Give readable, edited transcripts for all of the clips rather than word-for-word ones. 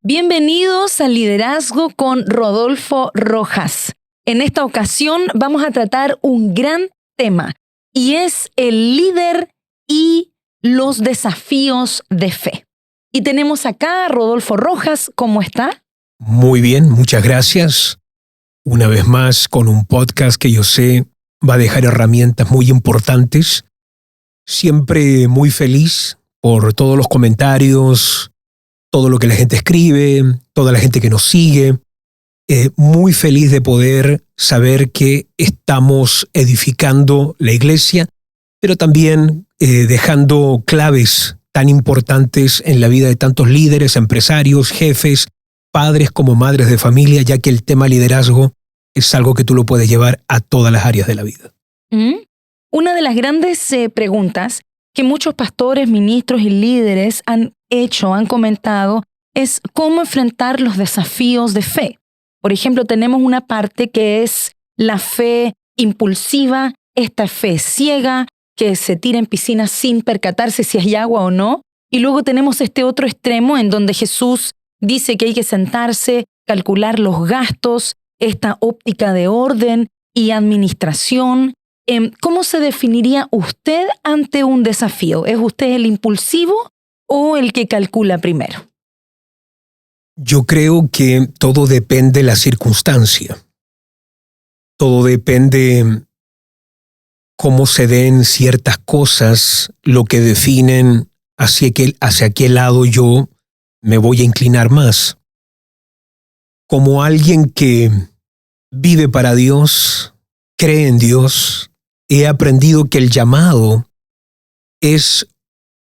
Bienvenidos a Liderazgo con Rodolfo Rojas. En esta ocasión vamos a tratar un gran tema y es el líder y los desafíos de fe. Y tenemos acá a Rodolfo Rojas. ¿Cómo está? Muy bien, muchas gracias. Una vez más con un podcast que yo sé va a dejar herramientas muy importantes. Siempre muy feliz por todos los comentarios, todo lo que la gente escribe, toda la gente que nos sigue. Muy feliz de poder saber que estamos edificando la iglesia, pero también dejando claves tan importantes en la vida de tantos líderes, empresarios, jefes, padres como madres de familia, ya que el tema liderazgo es algo que tú lo puedes llevar a todas las áreas de la vida. Una de las grandes preguntas que muchos pastores, ministros y líderes han comentado, es cómo enfrentar los desafíos de fe. Por ejemplo, tenemos una parte que es la fe impulsiva, esta fe ciega, que se tira en piscinas sin percatarse si hay agua o no. Y luego tenemos este otro extremo en donde Jesús dice que hay que sentarse, calcular los gastos, esta óptica de orden y administración. ¿Cómo se definiría usted ante un desafío? ¿Es usted el impulsivo o el que calcula primero? Yo creo que todo depende de la circunstancia. Todo depende cómo se den ciertas cosas, lo que definen hacia qué lado yo me voy a inclinar más. Como alguien que vive para Dios, cree en Dios, he aprendido que el llamado es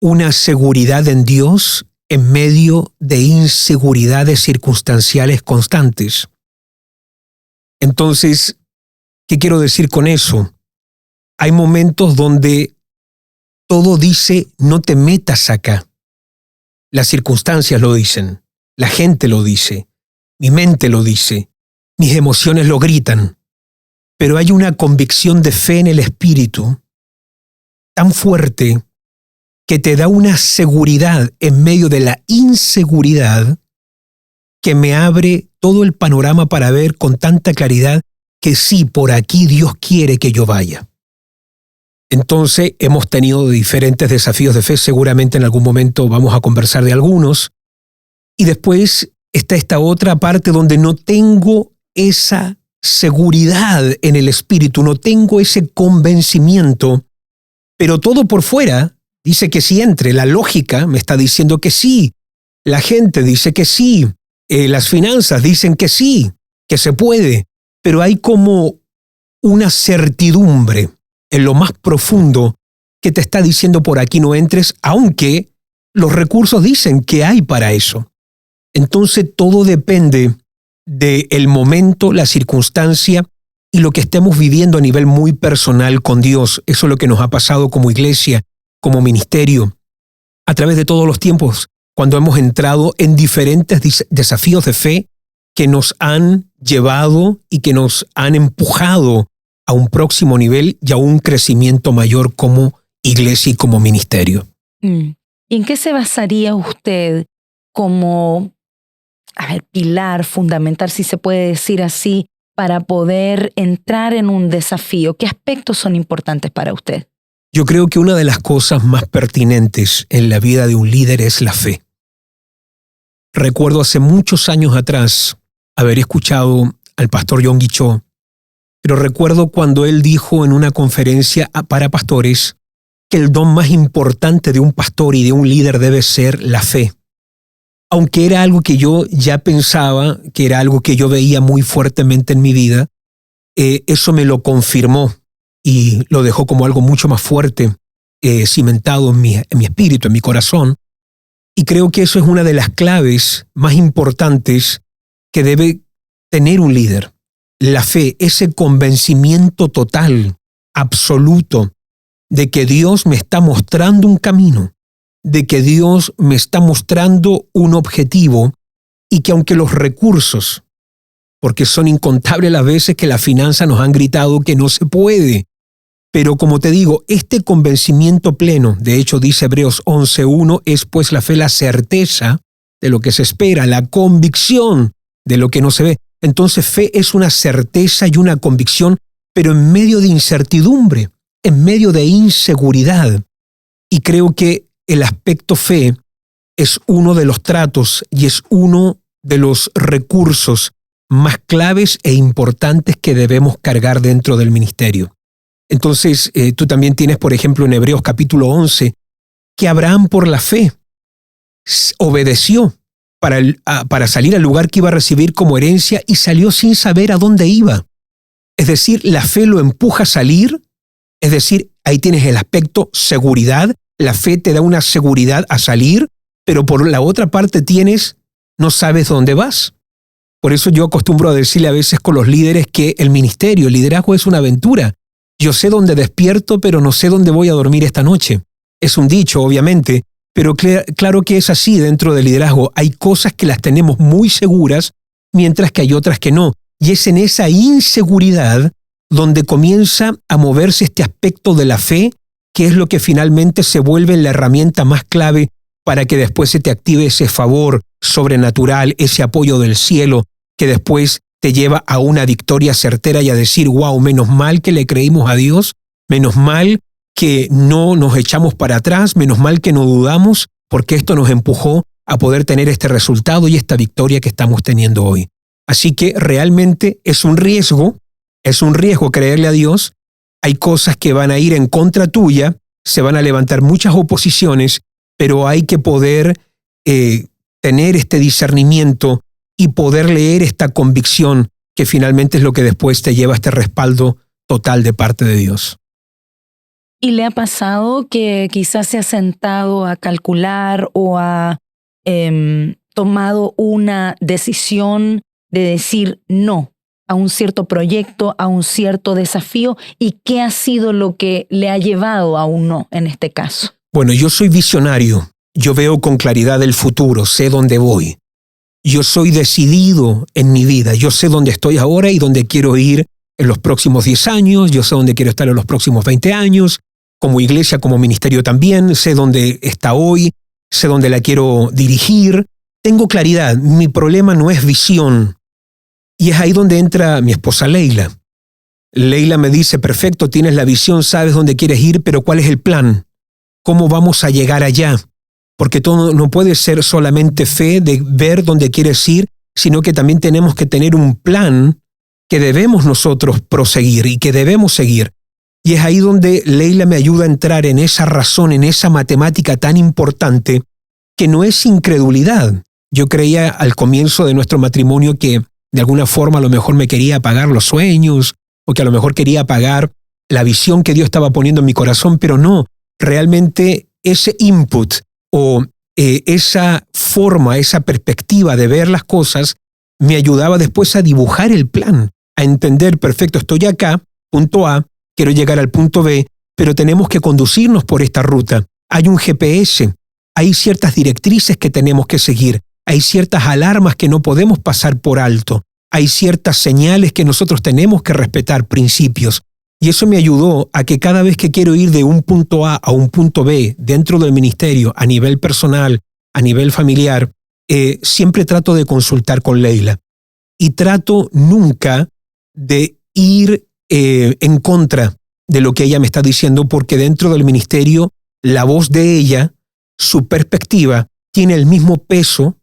una seguridad en Dios en medio de inseguridades circunstanciales constantes. Entonces, ¿qué quiero decir con eso? Hay momentos donde todo dice, no te metas acá. Las circunstancias lo dicen, la gente lo dice, mi mente lo dice, mis emociones lo gritan. Pero hay una convicción de fe en el espíritu tan fuerte que te da una seguridad en medio de la inseguridad que me abre todo el panorama para ver con tanta claridad que sí, por aquí Dios quiere que yo vaya. Entonces hemos tenido diferentes desafíos de fe, seguramente en algún momento vamos a conversar de algunos, y después está esta otra parte donde no tengo esa seguridad en el espíritu, no tengo ese convencimiento, pero todo por fuera dice que sí entre, la lógica me está diciendo que sí, la gente dice que sí, las finanzas dicen que sí, que se puede, pero hay como una certidumbre en lo más profundo que te está diciendo por aquí no entres, aunque los recursos dicen que hay para eso. Entonces todo depende del momento, la circunstancia y lo que estemos viviendo a nivel muy personal con Dios. Eso es lo que nos ha pasado como iglesia, como ministerio, a través de todos los tiempos, cuando hemos entrado en diferentes desafíos de fe que nos han llevado y que nos han empujado a un próximo nivel y a un crecimiento mayor como iglesia y como ministerio. ¿Y en qué se basaría usted como pilar fundamental, si se puede decir así, para poder entrar en un desafío? ¿Qué aspectos son importantes para usted? Yo creo que una de las cosas más pertinentes en la vida de un líder es la fe. Recuerdo hace muchos años atrás haber escuchado al pastor Yonggi Cho, pero recuerdo cuando él dijo en una conferencia para pastores que el don más importante de un pastor y de un líder debe ser la fe. Aunque era algo que yo ya pensaba, que era algo que yo veía muy fuertemente en mi vida, eso me lo confirmó y lo dejó como algo mucho más fuerte, cimentado en mi espíritu, en mi corazón. Y creo que eso es una de las claves más importantes que debe tener un líder. La fe, ese convencimiento total, absoluto, de que Dios me está mostrando un camino, de que Dios me está mostrando un objetivo y que aunque los recursos, porque son incontables las veces que las finanzas nos han gritado que no se puede, pero como te digo, este convencimiento pleno, de hecho dice Hebreos 11:1, es pues la fe la certeza de lo que se espera, la convicción de lo que no se ve. Entonces fe es una certeza y una convicción, pero en medio de incertidumbre, en medio de inseguridad. Y creo que el aspecto fe es uno de los tratos y es uno de los recursos más claves e importantes que debemos cargar dentro del ministerio. Entonces, tú también tienes, por ejemplo, en Hebreos capítulo 11, que Abraham por la fe obedeció para salir al lugar que iba a recibir como herencia y salió sin saber a dónde iba. Es decir, la fe lo empuja a salir, es decir, ahí tienes el aspecto seguridad, la fe te da una seguridad a salir, pero por la otra parte no sabes dónde vas. Por eso yo acostumbro a decirle a veces con los líderes que el ministerio, el liderazgo es una aventura. Yo sé dónde despierto, pero no sé dónde voy a dormir esta noche. Es un dicho, obviamente, pero claro que es así dentro del liderazgo. Hay cosas que las tenemos muy seguras, mientras que hay otras que no. Y es en esa inseguridad donde comienza a moverse este aspecto de la fe, que es lo que finalmente se vuelve la herramienta más clave para que después se te active ese favor sobrenatural, ese apoyo del cielo, que después te lleva a una victoria certera y a decir, wow, menos mal que le creímos a Dios, menos mal que no nos echamos para atrás, menos mal que no dudamos, porque esto nos empujó a poder tener este resultado y esta victoria que estamos teniendo hoy. Así que realmente es un riesgo creerle a Dios. Hay cosas que van a ir en contra tuya, se van a levantar muchas oposiciones, pero hay que poder tener este discernimiento y poder leer esta convicción que finalmente es lo que después te lleva a este respaldo total de parte de Dios. ¿Y le ha pasado que quizás se ha sentado a calcular o ha tomado una decisión de decir no a un cierto proyecto, a un cierto desafío? ¿Y qué ha sido lo que le ha llevado a un no en este caso? Bueno, yo soy visionario. Yo veo con claridad el futuro, sé dónde voy. Yo soy decidido en mi vida. Yo sé dónde estoy ahora y dónde quiero ir en los próximos 10 años. Yo sé dónde quiero estar en los próximos 20 años. Como iglesia, como ministerio también. Sé dónde está hoy. Sé dónde la quiero dirigir. Tengo claridad. Mi problema no es visión. Y es ahí donde entra mi esposa Leila. Leila me dice, perfecto, tienes la visión, sabes dónde quieres ir, pero ¿cuál es el plan? ¿Cómo vamos a llegar allá? Porque todo no puede ser solamente fe de ver dónde quieres ir, sino que también tenemos que tener un plan que debemos nosotros proseguir y que debemos seguir. Y es ahí donde Leila me ayuda a entrar en esa razón, en esa matemática tan importante, que no es incredulidad. Yo creía al comienzo de nuestro matrimonio que de alguna forma a lo mejor me quería apagar los sueños, o que a lo mejor quería apagar la visión que Dios estaba poniendo en mi corazón, pero no. Realmente ese input o esa forma, esa perspectiva de ver las cosas me ayudaba después a dibujar el plan, a entender, perfecto, estoy acá, punto A, quiero llegar al punto B, pero tenemos que conducirnos por esta ruta. Hay un GPS, hay ciertas directrices que tenemos que seguir, hay ciertas alarmas que no podemos pasar por alto, hay ciertas señales que nosotros tenemos que respetar, principios. Y eso me ayudó a que cada vez que quiero ir de un punto A a un punto B dentro del ministerio, a nivel personal, a nivel familiar, siempre trato de consultar con Leila. Y trato nunca de ir en contra de lo que ella me está diciendo, porque dentro del ministerio, la voz de ella, su perspectiva, tiene el mismo peso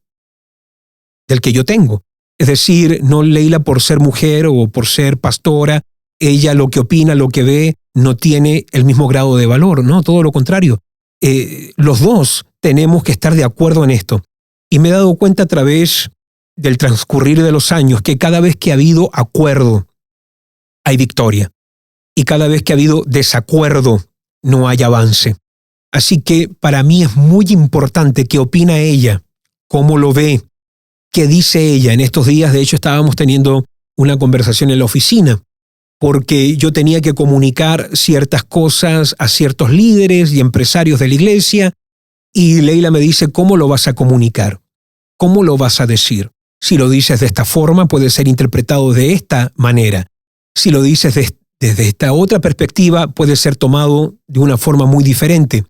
del que yo tengo. Es decir, no Leila por ser mujer o por ser pastora, ella lo que opina, lo que ve, no tiene el mismo grado de valor, ¿no? Todo lo contrario. Los dos tenemos que estar de acuerdo en esto. Y me he dado cuenta a través del transcurrir de los años que cada vez que ha habido acuerdo, hay victoria. Y cada vez que ha habido desacuerdo, no hay avance. Así que para mí es muy importante qué opina ella, cómo lo ve, qué dice ella. En estos días, de hecho, estábamos teniendo una conversación en la oficina, porque yo tenía que comunicar ciertas cosas a ciertos líderes y empresarios de la iglesia, y Leila me dice, ¿cómo lo vas a comunicar? ¿Cómo lo vas a decir? Si lo dices de esta forma, puede ser interpretado de esta manera. Si lo dices desde esta otra perspectiva, puede ser tomado de una forma muy diferente.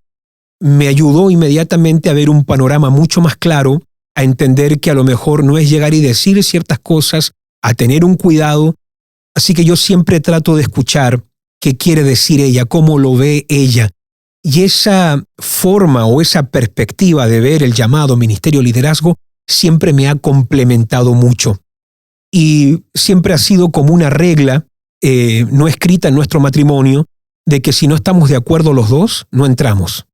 Me ayudó inmediatamente a ver un panorama mucho más claro a entender que a lo mejor no es llegar y decir ciertas cosas, a tener un cuidado. Así que yo siempre trato de escuchar qué quiere decir ella, cómo lo ve ella. Y esa forma o esa perspectiva de ver el llamado ministerio liderazgo siempre me ha complementado mucho. Y siempre ha sido como una regla no escrita en nuestro matrimonio de que si no estamos de acuerdo los dos, no entramos.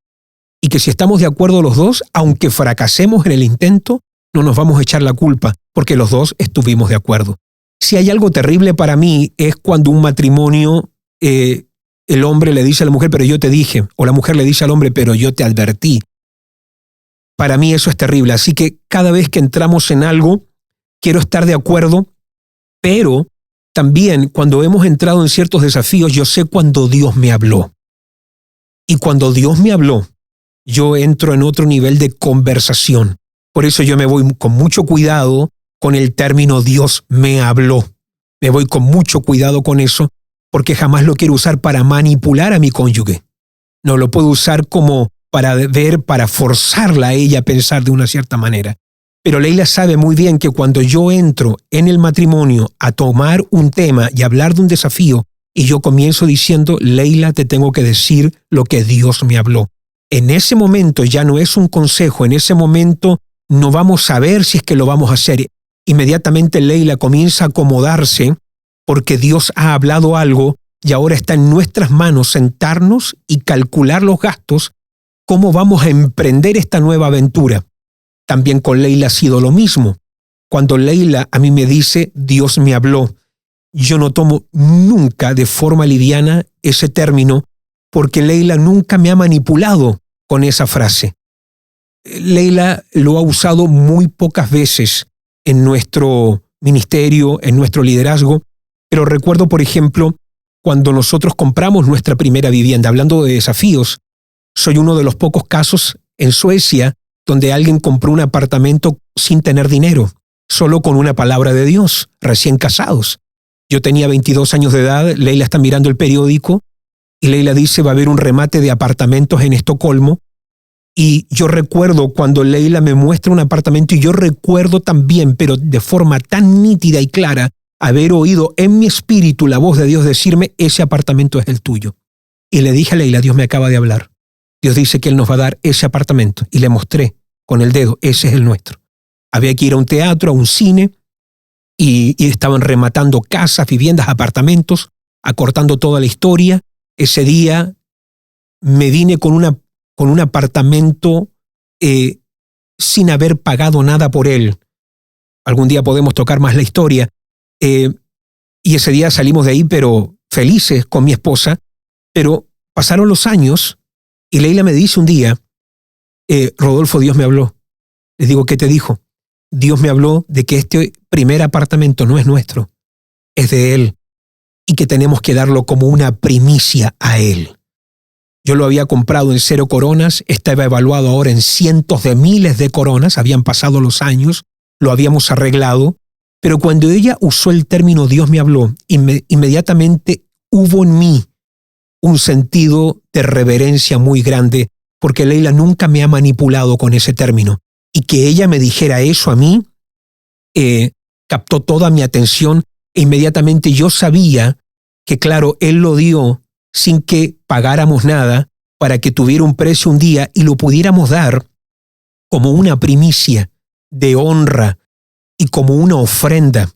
Y que si estamos de acuerdo los dos, aunque fracasemos en el intento, no nos vamos a echar la culpa, porque los dos estuvimos de acuerdo. Si hay algo terrible para mí es cuando un matrimonio, el hombre le dice a la mujer, pero yo te dije, o la mujer le dice al hombre, pero yo te advertí. Para mí eso es terrible. Así que cada vez que entramos en algo, quiero estar de acuerdo, pero también cuando hemos entrado en ciertos desafíos, yo sé cuando Dios me habló. Y cuando Dios me habló, yo entro en otro nivel de conversación. Por eso yo me voy con mucho cuidado con el término Dios me habló. Me voy con mucho cuidado con eso, porque jamás lo quiero usar para manipular a mi cónyuge. No lo puedo usar como para forzarla a ella a pensar de una cierta manera. Pero Leila sabe muy bien que cuando yo entro en el matrimonio a tomar un tema y hablar de un desafío, y yo comienzo diciendo, Leila, te tengo que decir lo que Dios me habló. En ese momento ya no es un consejo, en ese momento no vamos a ver si es que lo vamos a hacer. Inmediatamente Leila comienza a acomodarse porque Dios ha hablado algo y ahora está en nuestras manos sentarnos y calcular los gastos, cómo vamos a emprender esta nueva aventura. También con Leila ha sido lo mismo. Cuando Leila a mí me dice, Dios me habló, yo no tomo nunca de forma liviana ese término porque Leila nunca me ha manipulado con esa frase. Leila lo ha usado muy pocas veces en nuestro ministerio, en nuestro liderazgo, pero recuerdo, por ejemplo, cuando nosotros compramos nuestra primera vivienda, hablando de desafíos, soy uno de los pocos casos en Suecia donde alguien compró un apartamento sin tener dinero, solo con una palabra de Dios, recién casados. Yo tenía 22 años de edad, Leila está mirando el periódico y Leila dice, va a haber un remate de apartamentos en Estocolmo. Y yo recuerdo cuando Leila me muestra un apartamento y yo recuerdo también, pero de forma tan nítida y clara, haber oído en mi espíritu la voz de Dios decirme, ese apartamento es el tuyo. Y le dije a Leila, Dios me acaba de hablar. Dios dice que Él nos va a dar ese apartamento. Y le mostré con el dedo, ese es el nuestro. Había que ir a un teatro, a un cine, y estaban rematando casas, viviendas, apartamentos, acortando toda la historia. Ese día me vine con un apartamento sin haber pagado nada por él. Algún día podemos tocar más la historia. Y ese día salimos de ahí, pero felices con mi esposa. Pero pasaron los años y Leila me dice un día, Rodolfo, Dios me habló. Le digo, ¿qué te dijo? Dios me habló de que este primer apartamento no es nuestro, es de Él, y que tenemos que darlo como una primicia a Él. Yo lo había comprado en 0 coronas, estaba evaluado ahora en cientos de miles de coronas, habían pasado los años, lo habíamos arreglado, pero cuando ella usó el término Dios me habló, inmediatamente hubo en mí un sentido de reverencia muy grande, porque Leila nunca me ha manipulado con ese término. Y que ella me dijera eso a mí, captó toda mi atención e inmediatamente yo sabía que, claro, Él lo dio sin que pagáramos nada para que tuviera un precio un día y lo pudiéramos dar como una primicia de honra y como una ofrenda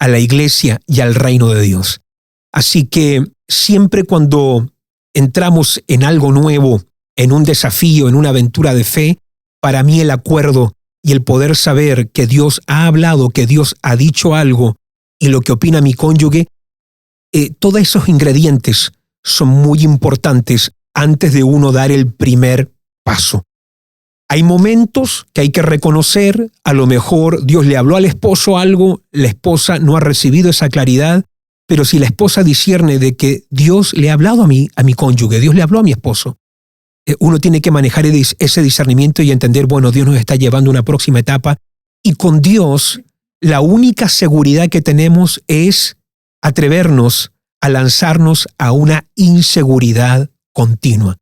a la iglesia y al reino de Dios. Así que siempre cuando entramos en algo nuevo, en un desafío, en una aventura de fe, para mí el acuerdo y el poder saber que Dios ha hablado, que Dios ha dicho algo y lo que opina mi cónyuge, todos esos ingredientes son muy importantes antes de uno dar el primer paso. Hay momentos que hay que reconocer, a lo mejor Dios le habló al esposo algo, la esposa no ha recibido esa claridad, pero si la esposa discierne de que Dios le ha hablado a mi cónyuge, Dios le habló a mi esposo, uno tiene que manejar ese discernimiento y entender, bueno, Dios nos está llevando a una próxima etapa y con Dios la única seguridad que tenemos es atrevernos a lanzarnos a una inseguridad continua.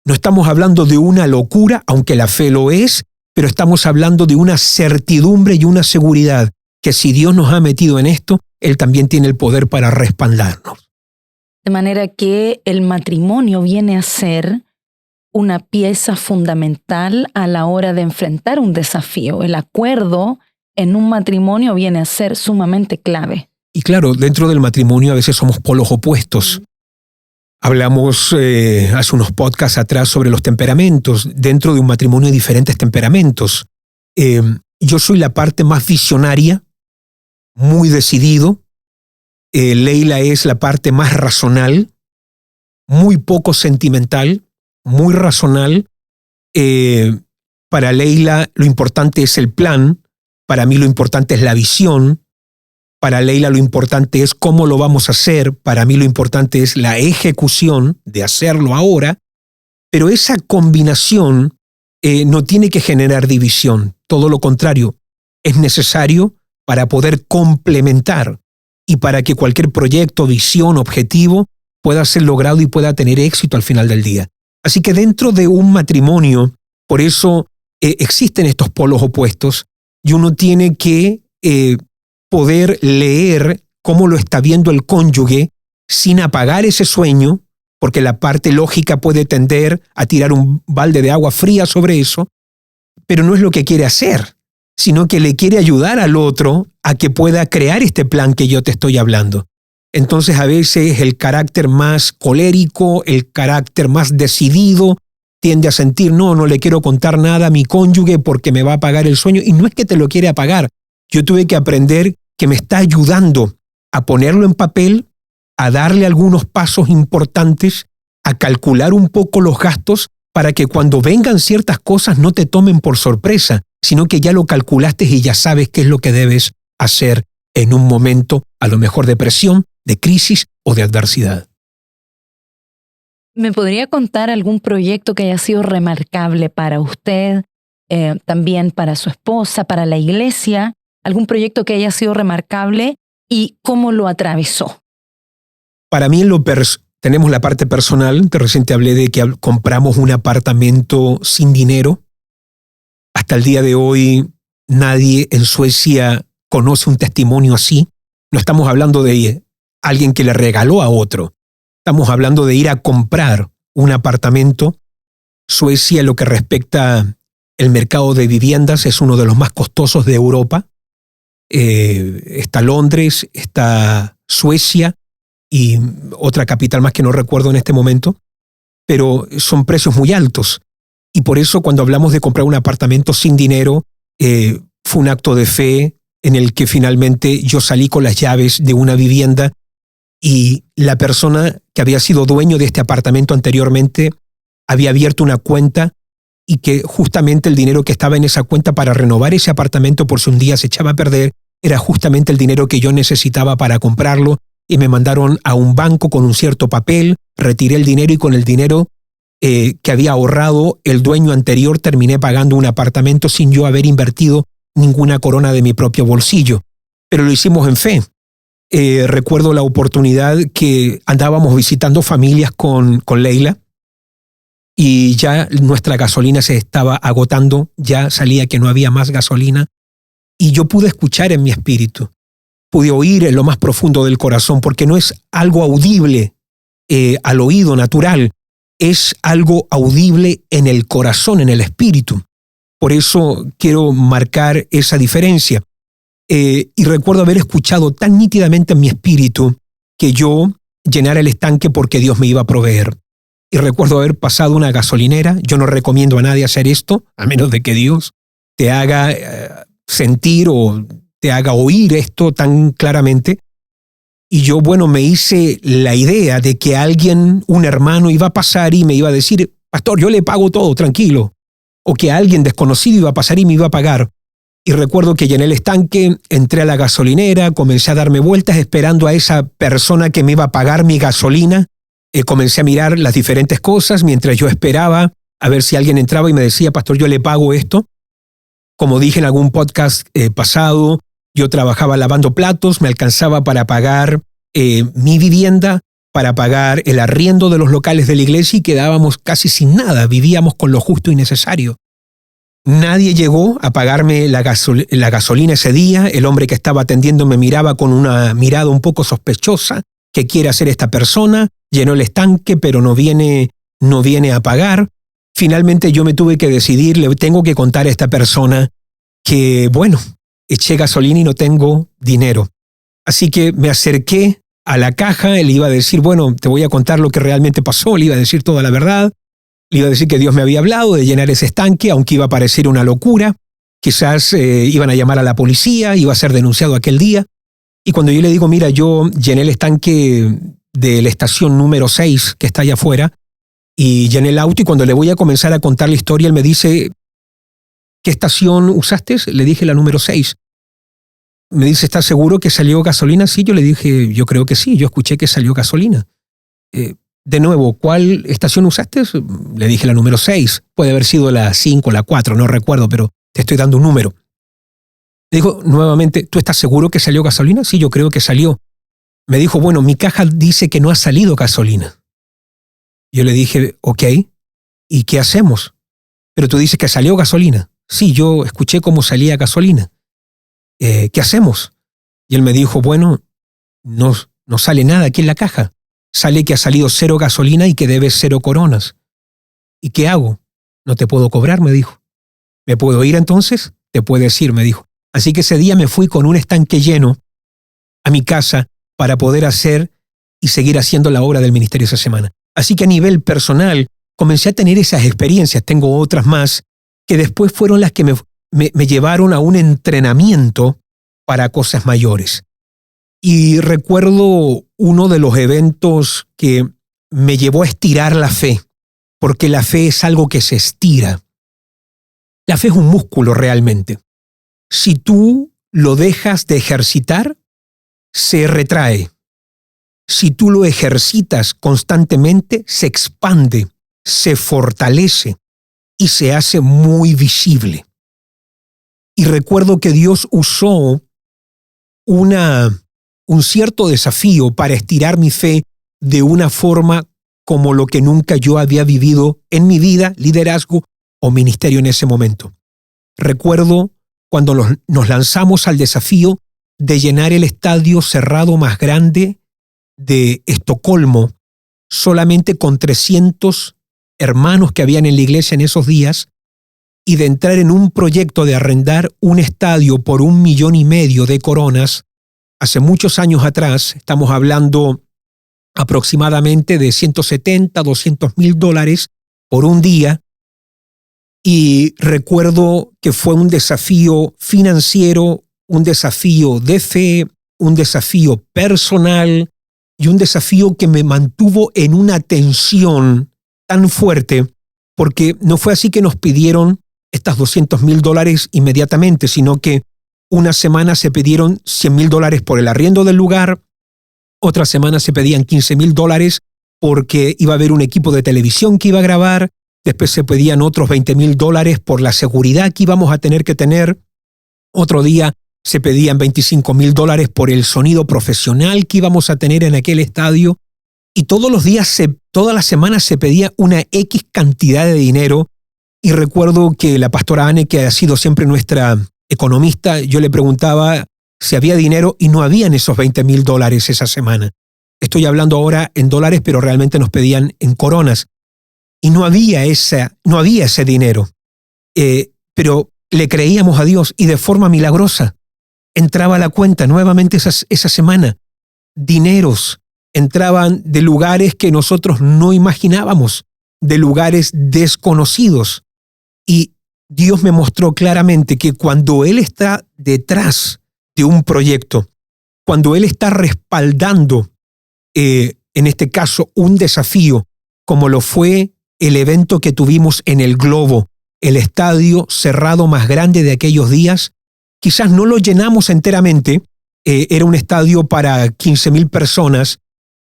No estamos hablando de una locura, aunque la fe lo es, pero estamos hablando de una certidumbre y una seguridad que si Dios nos ha metido en esto, Él también tiene el poder para respaldarnos. De manera que el matrimonio viene a ser una pieza fundamental a la hora de enfrentar un desafío. El acuerdo en un matrimonio viene a ser sumamente clave. Y claro, dentro del matrimonio a veces somos polos opuestos. Hablamos hace unos podcasts atrás sobre los temperamentos. Dentro de un matrimonio hay diferentes temperamentos. Yo soy la parte más visionaria, muy decidido. Leila es la parte más racional, muy poco sentimental, muy racional. Para Leila lo importante es el plan, para mí lo importante es la visión, para Leila lo importante es cómo lo vamos a hacer, para mí lo importante es la ejecución de hacerlo ahora, pero esa combinación no tiene que generar división, todo lo contrario, es necesario para poder complementar y para que cualquier proyecto, visión, objetivo pueda ser logrado y pueda tener éxito al final del día. Así que dentro de un matrimonio, por eso existen estos polos opuestos y uno tiene que poder leer cómo lo está viendo el cónyuge sin apagar ese sueño, porque la parte lógica puede tender a tirar un balde de agua fría sobre eso, pero no es lo que quiere hacer, sino que le quiere ayudar al otro a que pueda crear este plan que yo te estoy hablando. Entonces a veces el carácter más colérico, el carácter más decidido, tiende a sentir, no le quiero contar nada a mi cónyuge porque me va a apagar el sueño. Y no es que te lo quiere apagar. Yo tuve que aprender que me está ayudando a ponerlo en papel, a darle algunos pasos importantes, a calcular un poco los gastos para que cuando vengan ciertas cosas no te tomen por sorpresa, sino que ya lo calculaste y ya sabes qué es lo que debes hacer en un momento, a lo mejor de presión, de crisis o de adversidad. ¿Me podría contar algún proyecto que haya sido remarcable para usted, también para su esposa, para la iglesia? ¿Algún proyecto que haya sido remarcable y cómo lo atravesó? Para mí tenemos la parte personal. Recién te hablé de que compramos un apartamento sin dinero. Hasta el día de hoy nadie en Suecia conoce un testimonio así. No estamos hablando de alguien que le regaló a otro. Estamos hablando de ir a comprar un apartamento. Suecia, en lo que respecta al mercado de viviendas, es uno de los más costosos de Europa. Está Londres, está Suecia y otra capital más que no recuerdo en este momento, pero son precios muy altos. Y por eso cuando hablamos de comprar un apartamento sin dinero, fue un acto de fe en el que finalmente yo salí con las llaves de una vivienda y la persona que había sido dueño de este apartamento anteriormente había abierto una cuenta y que justamente el dinero que estaba en esa cuenta para renovar ese apartamento por si un día se echaba a perder era justamente el dinero que yo necesitaba para comprarlo y me mandaron a un banco con un cierto papel, retiré el dinero y con el dinero que había ahorrado el dueño anterior terminé pagando un apartamento sin yo haber invertido ninguna corona de mi propio bolsillo. Pero lo hicimos en fe. Recuerdo la oportunidad que andábamos visitando familias con Leila y ya nuestra gasolina se estaba agotando, ya salía que no había más gasolina y yo pude escuchar en mi espíritu, pude oír en lo más profundo del corazón, porque no es algo audible al oído natural, es algo audible en el corazón, en el espíritu. Por eso quiero marcar esa diferencia. Y recuerdo haber escuchado tan nítidamente en mi espíritu que yo llenara el estanque porque Dios me iba a proveer. Y recuerdo haber pasado una gasolinera. Yo no recomiendo a nadie hacer esto, a menos de que Dios te haga sentir o te haga oír esto tan claramente. Y yo, me hice la idea de que alguien, un hermano, iba a pasar y me iba a decir, pastor, yo le pago todo, tranquilo. O que alguien desconocido iba a pasar y me iba a pagar. Y recuerdo que llené el estanque, entré a la gasolinera, comencé a darme vueltas esperando a esa persona que me iba a pagar mi gasolina. Comencé a mirar las diferentes cosas mientras yo esperaba a ver si alguien entraba y me decía, pastor, yo le pago esto. Como dije en algún podcast pasado, yo trabajaba lavando platos, me alcanzaba para pagar mi vivienda, para pagar el arriendo de los locales de la iglesia y quedábamos casi sin nada, vivíamos con lo justo y necesario. Nadie llegó a pagarme la gasolina ese día. El hombre que estaba atendiendo me miraba con una mirada un poco sospechosa. ¿Qué quiere hacer esta persona? Llenó el estanque, pero no viene a pagar. Finalmente yo me tuve que decidir, le tengo que contar a esta persona que, bueno, eché gasolina y no tengo dinero. Así que me acerqué a la caja, le iba a decir, bueno, te voy a contar lo que realmente pasó, le iba a decir toda la verdad, le iba a decir que Dios me había hablado de llenar ese estanque, aunque iba a parecer una locura, quizás iban a llamar a la policía, iba a ser denunciado aquel día. Y cuando yo le digo, mira, yo llené el estanque de la estación número 6, que está allá afuera, y llené el auto, y cuando le voy a comenzar a contar la historia, él me dice, ¿qué estación usaste? Le dije la número 6. Me dice, ¿estás seguro que salió gasolina? Sí, yo le dije, yo creo que sí, yo escuché que salió gasolina. De nuevo, ¿cuál estación usaste? Le dije la número 6. Puede haber sido la 5, la 4, no recuerdo, pero te estoy dando un número. Le digo nuevamente, ¿tú estás seguro que salió gasolina? Sí, yo creo que salió. Me dijo, bueno, mi caja dice que no ha salido gasolina. Yo le dije, ok, ¿y qué hacemos? Pero tú dices que salió gasolina. Sí, yo escuché cómo salía gasolina. ¿Qué hacemos? Y él me dijo, bueno, no sale nada aquí en la caja. Sale que ha salido 0 gasolina y que debes 0 coronas. ¿Y qué hago? No te puedo cobrar, me dijo. ¿Me puedo ir entonces? Te puedes ir, me dijo. Así que ese día me fui con un estanque lleno a mi casa para poder hacer y seguir haciendo la obra del ministerio esa semana. Así que a nivel personal comencé a tener esas experiencias. Tengo otras más que después fueron las que me llevaron a un entrenamiento para cosas mayores. Y recuerdo uno de los eventos que me llevó a estirar la fe, porque la fe es algo que se estira. La fe es un músculo realmente. Si tú lo dejas de ejercitar, se retrae. Si tú lo ejercitas constantemente, se expande, se fortalece y se hace muy visible. Y recuerdo que Dios usó un cierto desafío para estirar mi fe de una forma como lo que nunca yo había vivido en mi vida, liderazgo o ministerio en ese momento. Recuerdo cuando nos lanzamos al desafío de llenar el estadio cerrado más grande de Estocolmo, solamente con 300 hermanos que habían en la iglesia en esos días, y de entrar en un proyecto de arrendar un estadio por 1,5 millones de coronas. Hace muchos años atrás, estamos hablando aproximadamente de $170,000, $200,000 por un día, y recuerdo que fue un desafío financiero, un desafío de fe, un desafío personal y un desafío que me mantuvo en una tensión tan fuerte, porque no fue así que nos pidieron estas $200,000 inmediatamente, sino que una semana se pidieron $100,000 por el arriendo del lugar, otra semana se pedían $15,000 porque iba a haber un equipo de televisión que iba a grabar, después se pedían otros $20,000 por la seguridad que íbamos a tener que tener, otro día se pedían $25,000 por el sonido profesional que íbamos a tener en aquel estadio, y todos los días, todas las semanas se pedía una X cantidad de dinero. Y recuerdo que la pastora Anne, que ha sido siempre nuestra economista, yo le preguntaba si había dinero y no habían esos $20,000 esa semana. Estoy hablando ahora en dólares, pero realmente nos pedían en coronas. Y no había ese dinero. Pero le creíamos a Dios y de forma milagrosa entraba a la cuenta nuevamente esa semana. Dineros entraban de lugares que nosotros no imaginábamos, de lugares desconocidos. Y Dios me mostró claramente que cuando Él está detrás de un proyecto, cuando Él está respaldando, en este caso, un desafío, como lo fue el evento que tuvimos en el Globo, el estadio cerrado más grande de aquellos días, quizás no lo llenamos enteramente, era un estadio para 15,000 personas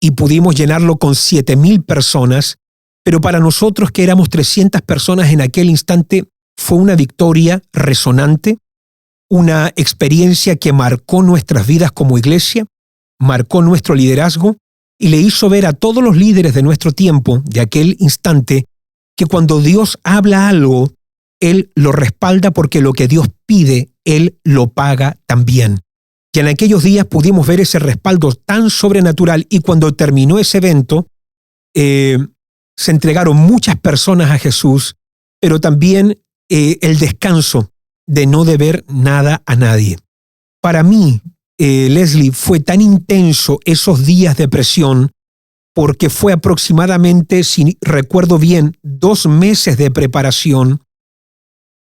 y pudimos llenarlo con 7,000 personas, pero para nosotros que éramos 300 personas en aquel instante fue una victoria resonante, una experiencia que marcó nuestras vidas como iglesia, marcó nuestro liderazgo y le hizo ver a todos los líderes de nuestro tiempo, de aquel instante, que cuando Dios habla algo, Él lo respalda porque lo que Dios pide, Él lo paga también. Y en aquellos días pudimos ver ese respaldo tan sobrenatural, y cuando terminó ese evento, se entregaron muchas personas a Jesús, pero también el descanso de no deber nada a nadie. Para mí, Leslie, fue tan intenso esos días de presión, porque fue aproximadamente, si recuerdo bien, 2 meses de preparación,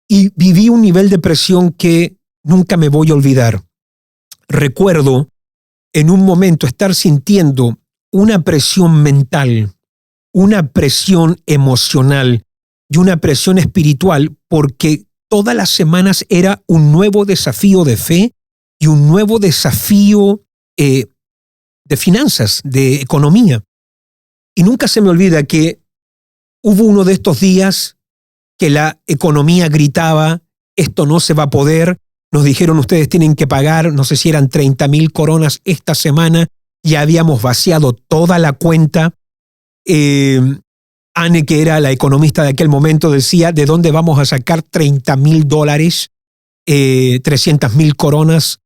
y viví un nivel de presión que nunca me voy a olvidar. Recuerdo en un momento estar sintiendo una presión mental, una presión emocional y una presión espiritual, porque todas las semanas era un nuevo desafío de fe y un nuevo desafío de finanzas, de economía. Y nunca se me olvida que hubo uno de estos días que la economía gritaba: esto no se va a poder. Nos dijeron: ustedes tienen que pagar, no sé si eran 30,000 coronas esta semana. Ya habíamos vaciado toda la cuenta. Anne, que era la economista de aquel momento, decía: ¿de dónde vamos a sacar $30,000, 300,000 coronas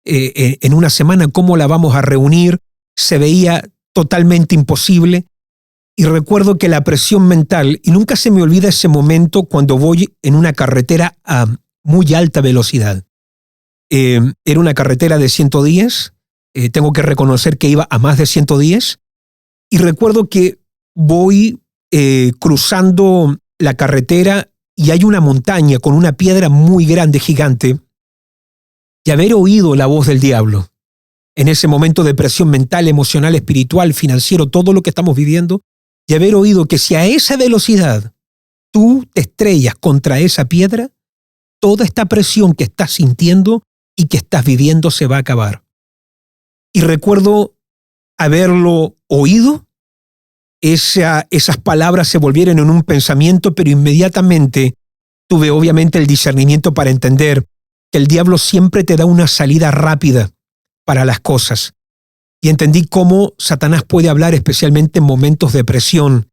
en una semana? ¿Cómo la vamos a reunir? Se veía totalmente imposible. Y recuerdo que la presión mental, y nunca se me olvida ese momento cuando voy en una carretera a muy alta velocidad. Era una carretera de 110, tengo que reconocer que iba a más de 110, y recuerdo que voy cruzando la carretera y hay una montaña con una piedra muy grande, gigante, y haber oído la voz del diablo en ese momento de presión mental, emocional, espiritual, financiero, todo lo que estamos viviendo, y haber oído que si a esa velocidad tú te estrellas contra esa piedra, toda esta presión que estás sintiendo y que estás viviendo se va a acabar. Y recuerdo haberlo oído, esas palabras se volvieron en un pensamiento, pero inmediatamente tuve obviamente el discernimiento para entender que el diablo siempre te da una salida rápida para las cosas. Y entendí cómo Satanás puede hablar especialmente en momentos de presión,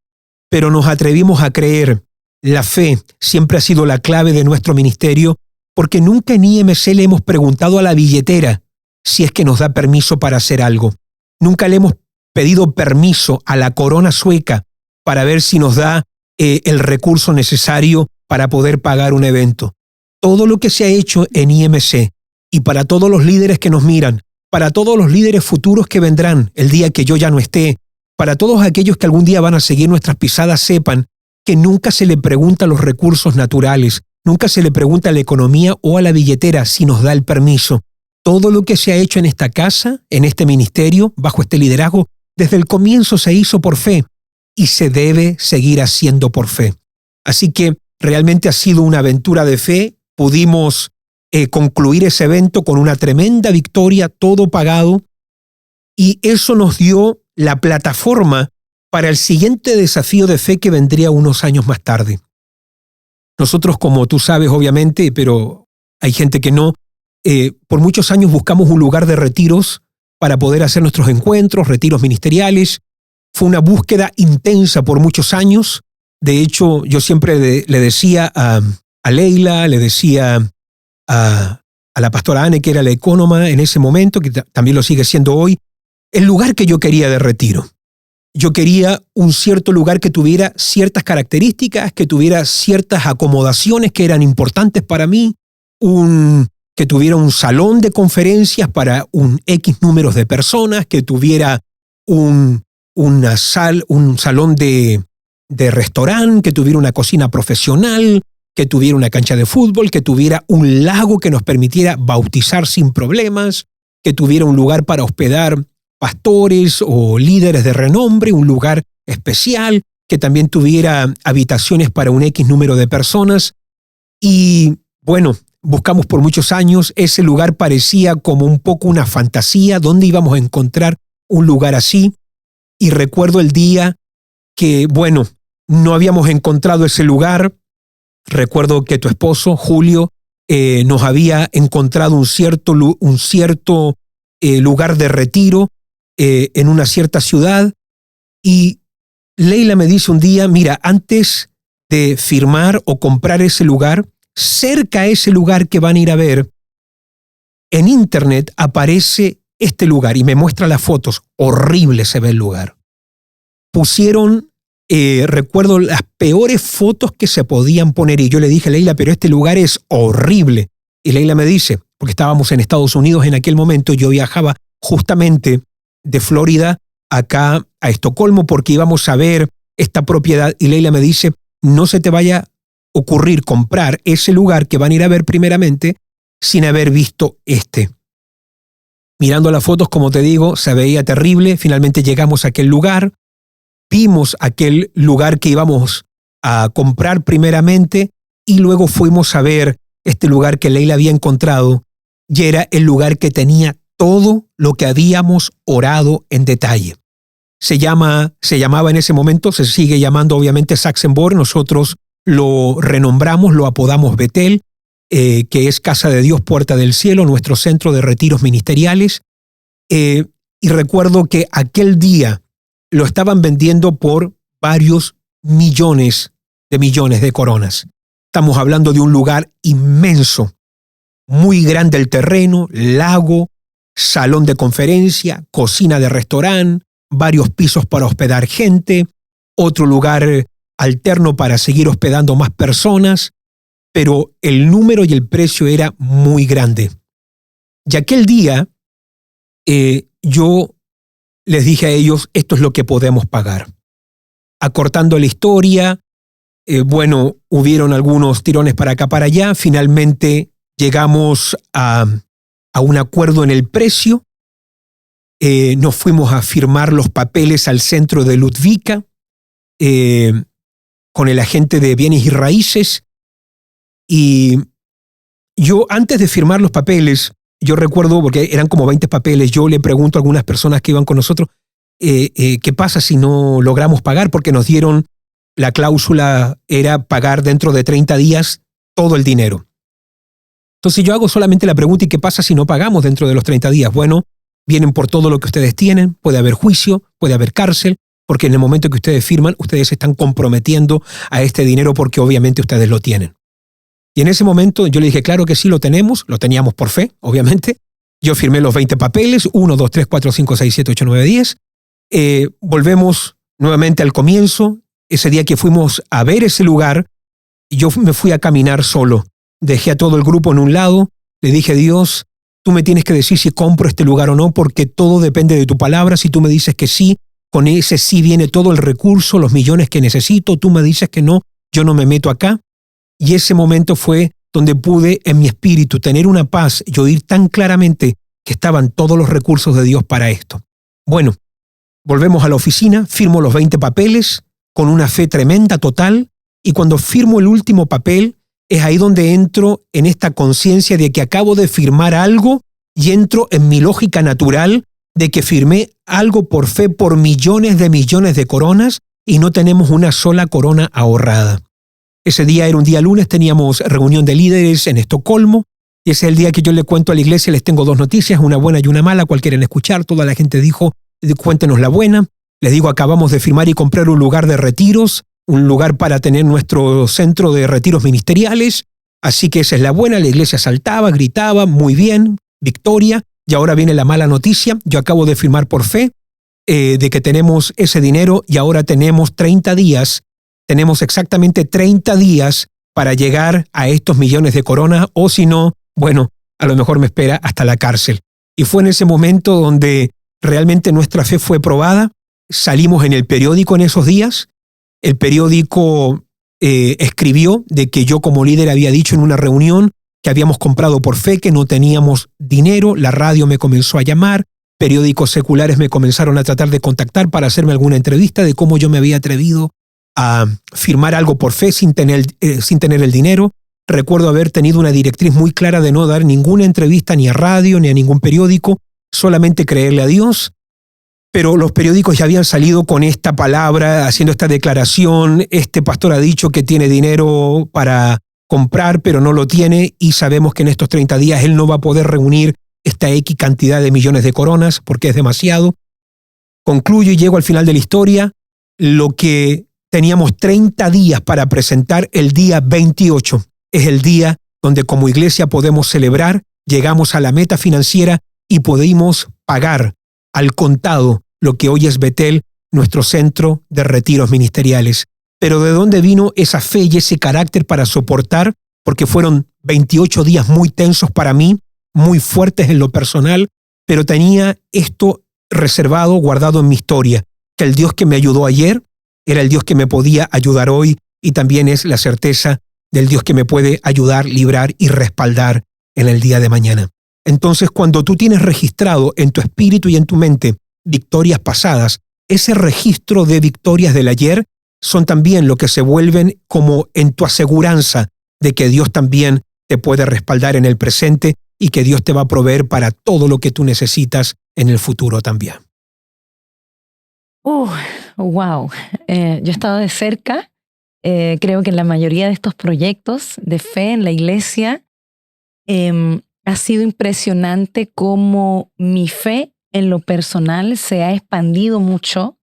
pero nos atrevimos a creer. La fe siempre ha sido la clave de nuestro ministerio, porque nunca en IMC le hemos preguntado a la billetera si es que nos da permiso para hacer algo. Nunca le hemos pedido permiso a la corona sueca para ver si nos da el recurso necesario para poder pagar un evento. Todo lo que se ha hecho en IMC, y para todos los líderes que nos miran, para todos los líderes futuros que vendrán el día que yo ya no esté, para todos aquellos que algún día van a seguir nuestras pisadas, sepan que nunca se le pregunta a los recursos naturales, nunca se le pregunta a la economía o a la billetera si nos da el permiso. Todo lo que se ha hecho en esta casa, en este ministerio, bajo este liderazgo, desde el comienzo se hizo por fe y se debe seguir haciendo por fe. Así que realmente ha sido una aventura de fe. Pudimos concluir ese evento con una tremenda victoria, todo pagado, y eso nos dio la plataforma para el siguiente desafío de fe que vendría unos años más tarde. Nosotros, como tú sabes, obviamente, pero hay gente que no, por muchos años buscamos un lugar de retiros para poder hacer nuestros encuentros, retiros ministeriales. Fue una búsqueda intensa por muchos años. De hecho, yo siempre le decía a Leila, le decía a la pastora Anne, que era la ecónoma en ese momento, que también lo sigue siendo hoy, el lugar que yo quería de retiro. Yo quería un cierto lugar que tuviera ciertas características, que tuviera ciertas acomodaciones que eran importantes para mí, que tuviera un salón de conferencias para un X números de personas, que tuviera un salón de restaurante, que tuviera una cocina profesional, que tuviera una cancha de fútbol, que tuviera un lago que nos permitiera bautizar sin problemas, que tuviera un lugar para hospedar pastores o líderes de renombre, un lugar especial, que también tuviera habitaciones para un X número de personas. Y bueno, buscamos por muchos años. Ese lugar parecía como un poco una fantasía. ¿Dónde íbamos a encontrar un lugar así? Y recuerdo el día que, bueno, no habíamos encontrado ese lugar. Recuerdo que tu esposo, Julio, nos había encontrado un cierto lugar de retiro en una cierta ciudad, y Leila me dice un día: mira, antes de firmar o comprar ese lugar, cerca a ese lugar que van a ir a ver, en internet aparece este lugar y me muestra las fotos. Horrible se ve el lugar. Pusieron, recuerdo, las peores fotos que se podían poner y yo le dije a Leila, pero este lugar es horrible. Y Leila me dice, porque estábamos en Estados Unidos en aquel momento, yo viajaba justamente de Florida acá a Estocolmo porque íbamos a ver esta propiedad y Leila me dice, no se te vaya a ocurrir comprar ese lugar que van a ir a ver primeramente sin haber visto este. Mirando las fotos, como te digo, se veía terrible. Finalmente llegamos a aquel lugar, vimos aquel lugar que íbamos a comprar primeramente y luego fuimos a ver este lugar que Leila había encontrado y era el lugar que tenía todo lo que habíamos orado en detalle. Se llamaba en ese momento, se sigue llamando obviamente Saxenborg, nosotros lo renombramos, lo apodamos Betel, que es Casa de Dios, Puerta del Cielo, nuestro centro de retiros ministeriales. Y recuerdo que aquel día lo estaban vendiendo por varios millones de coronas. Estamos hablando de un lugar inmenso, muy grande el terreno, lago, salón de conferencia, cocina de restaurante, varios pisos para hospedar gente, otro lugar alterno para seguir hospedando más personas, pero el número y el precio era muy grande. Y aquel día yo les dije a ellos, esto es lo que podemos pagar. Acortando la historia, hubieron algunos tirones para acá, para allá, finalmente llegamos a un acuerdo en el precio, nos fuimos a firmar los papeles al centro de Ludvika, con el agente de bienes y raíces, y yo antes de firmar los papeles, yo recuerdo, porque eran como 20 papeles, yo le pregunto a algunas personas que iban con nosotros, ¿qué pasa si no logramos pagar? Porque nos dieron, la cláusula era pagar dentro de 30 días todo el dinero. Entonces yo hago solamente la pregunta, ¿y qué pasa si no pagamos dentro de los 30 días? Bueno, vienen por todo lo que ustedes tienen, puede haber juicio, puede haber cárcel, porque en el momento que ustedes firman, ustedes se están comprometiendo a este dinero porque obviamente ustedes lo tienen. Y en ese momento yo le dije, claro que sí, lo teníamos por fe, obviamente. Yo firmé los 20 papeles, 1, 2, 3, 4, 5, 6, 7, 8, 9, 10. Volvemos nuevamente al comienzo. Ese día que fuimos a ver ese lugar, yo me fui a caminar solo. Dejé a todo el grupo en un lado, le dije, Dios, tú me tienes que decir si compro este lugar o no, porque todo depende de tu palabra. Si tú me dices que sí, con ese sí viene todo el recurso, los millones que necesito. Tú me dices que no, yo no me meto acá. Y ese momento fue donde pude en mi espíritu tener una paz y oír tan claramente que estaban todos los recursos de Dios para esto. Bueno, volvemos a la oficina, firmo los 20 papeles con una fe tremenda, total, y cuando firmo el último papel, es ahí donde entro en esta conciencia de que acabo de firmar algo y entro en mi lógica natural de que firmé algo por fe por millones de coronas y no tenemos una sola corona ahorrada. Ese día era un día lunes, teníamos reunión de líderes en Estocolmo y ese es el día que yo le cuento a la iglesia, les tengo 2 noticias, una buena y una mala, ¿cuál quieren escuchar? Toda la gente dijo, cuéntenos la buena. Les digo, acabamos de firmar y comprar un lugar de retiros, un lugar para tener nuestro centro de retiros ministeriales, así que esa es la buena, la iglesia saltaba, gritaba, muy bien, victoria, y ahora viene la mala noticia, yo acabo de firmar por fe de que tenemos ese dinero y ahora tenemos 30 días, tenemos exactamente 30 días para llegar a estos millones de coronas, o si no, bueno, a lo mejor me espera hasta la cárcel. Y fue en ese momento donde realmente nuestra fe fue probada, salimos en el periódico en esos días, el periódico escribió de que yo como líder había dicho en una reunión que habíamos comprado por fe, que no teníamos dinero, la radio me comenzó a llamar, periódicos seculares me comenzaron a tratar de contactar para hacerme alguna entrevista de cómo yo me había atrevido a firmar algo por fe sin tener el dinero. Recuerdo haber tenido una directriz muy clara de no dar ninguna entrevista ni a radio ni a ningún periódico, solamente creerle a Dios. Pero los periódicos ya habían salido con esta palabra, haciendo esta declaración, este pastor ha dicho que tiene dinero para comprar, pero no lo tiene y sabemos que en estos 30 días él no va a poder reunir esta X cantidad de millones de coronas porque es demasiado. Concluyo y llego al final de la historia. Lo que Teníamos 30 días para presentar el día 28. Es el día donde como iglesia podemos celebrar, llegamos a la meta financiera y pudimos pagar al contado lo que hoy es Betel, nuestro centro de retiros ministeriales. Pero ¿de dónde vino esa fe y ese carácter para soportar? Porque fueron 28 días muy tensos para mí, muy fuertes en lo personal, pero tenía esto reservado, guardado en mi historia, que el Dios que me ayudó ayer era el Dios que me podía ayudar hoy y también es la certeza del Dios que me puede ayudar, librar y respaldar en el día de mañana. Entonces, cuando tú tienes registrado en tu espíritu y en tu mente victorias pasadas, ese registro de victorias del ayer son también lo que se vuelven como en tu aseguranza de que Dios también te puede respaldar en el presente y que Dios te va a proveer para todo lo que tú necesitas en el futuro también. Wow. Yo he estado de cerca. Creo que en la mayoría de estos proyectos de fe en la iglesia ha sido impresionante cómo mi fe en lo personal se ha expandido mucho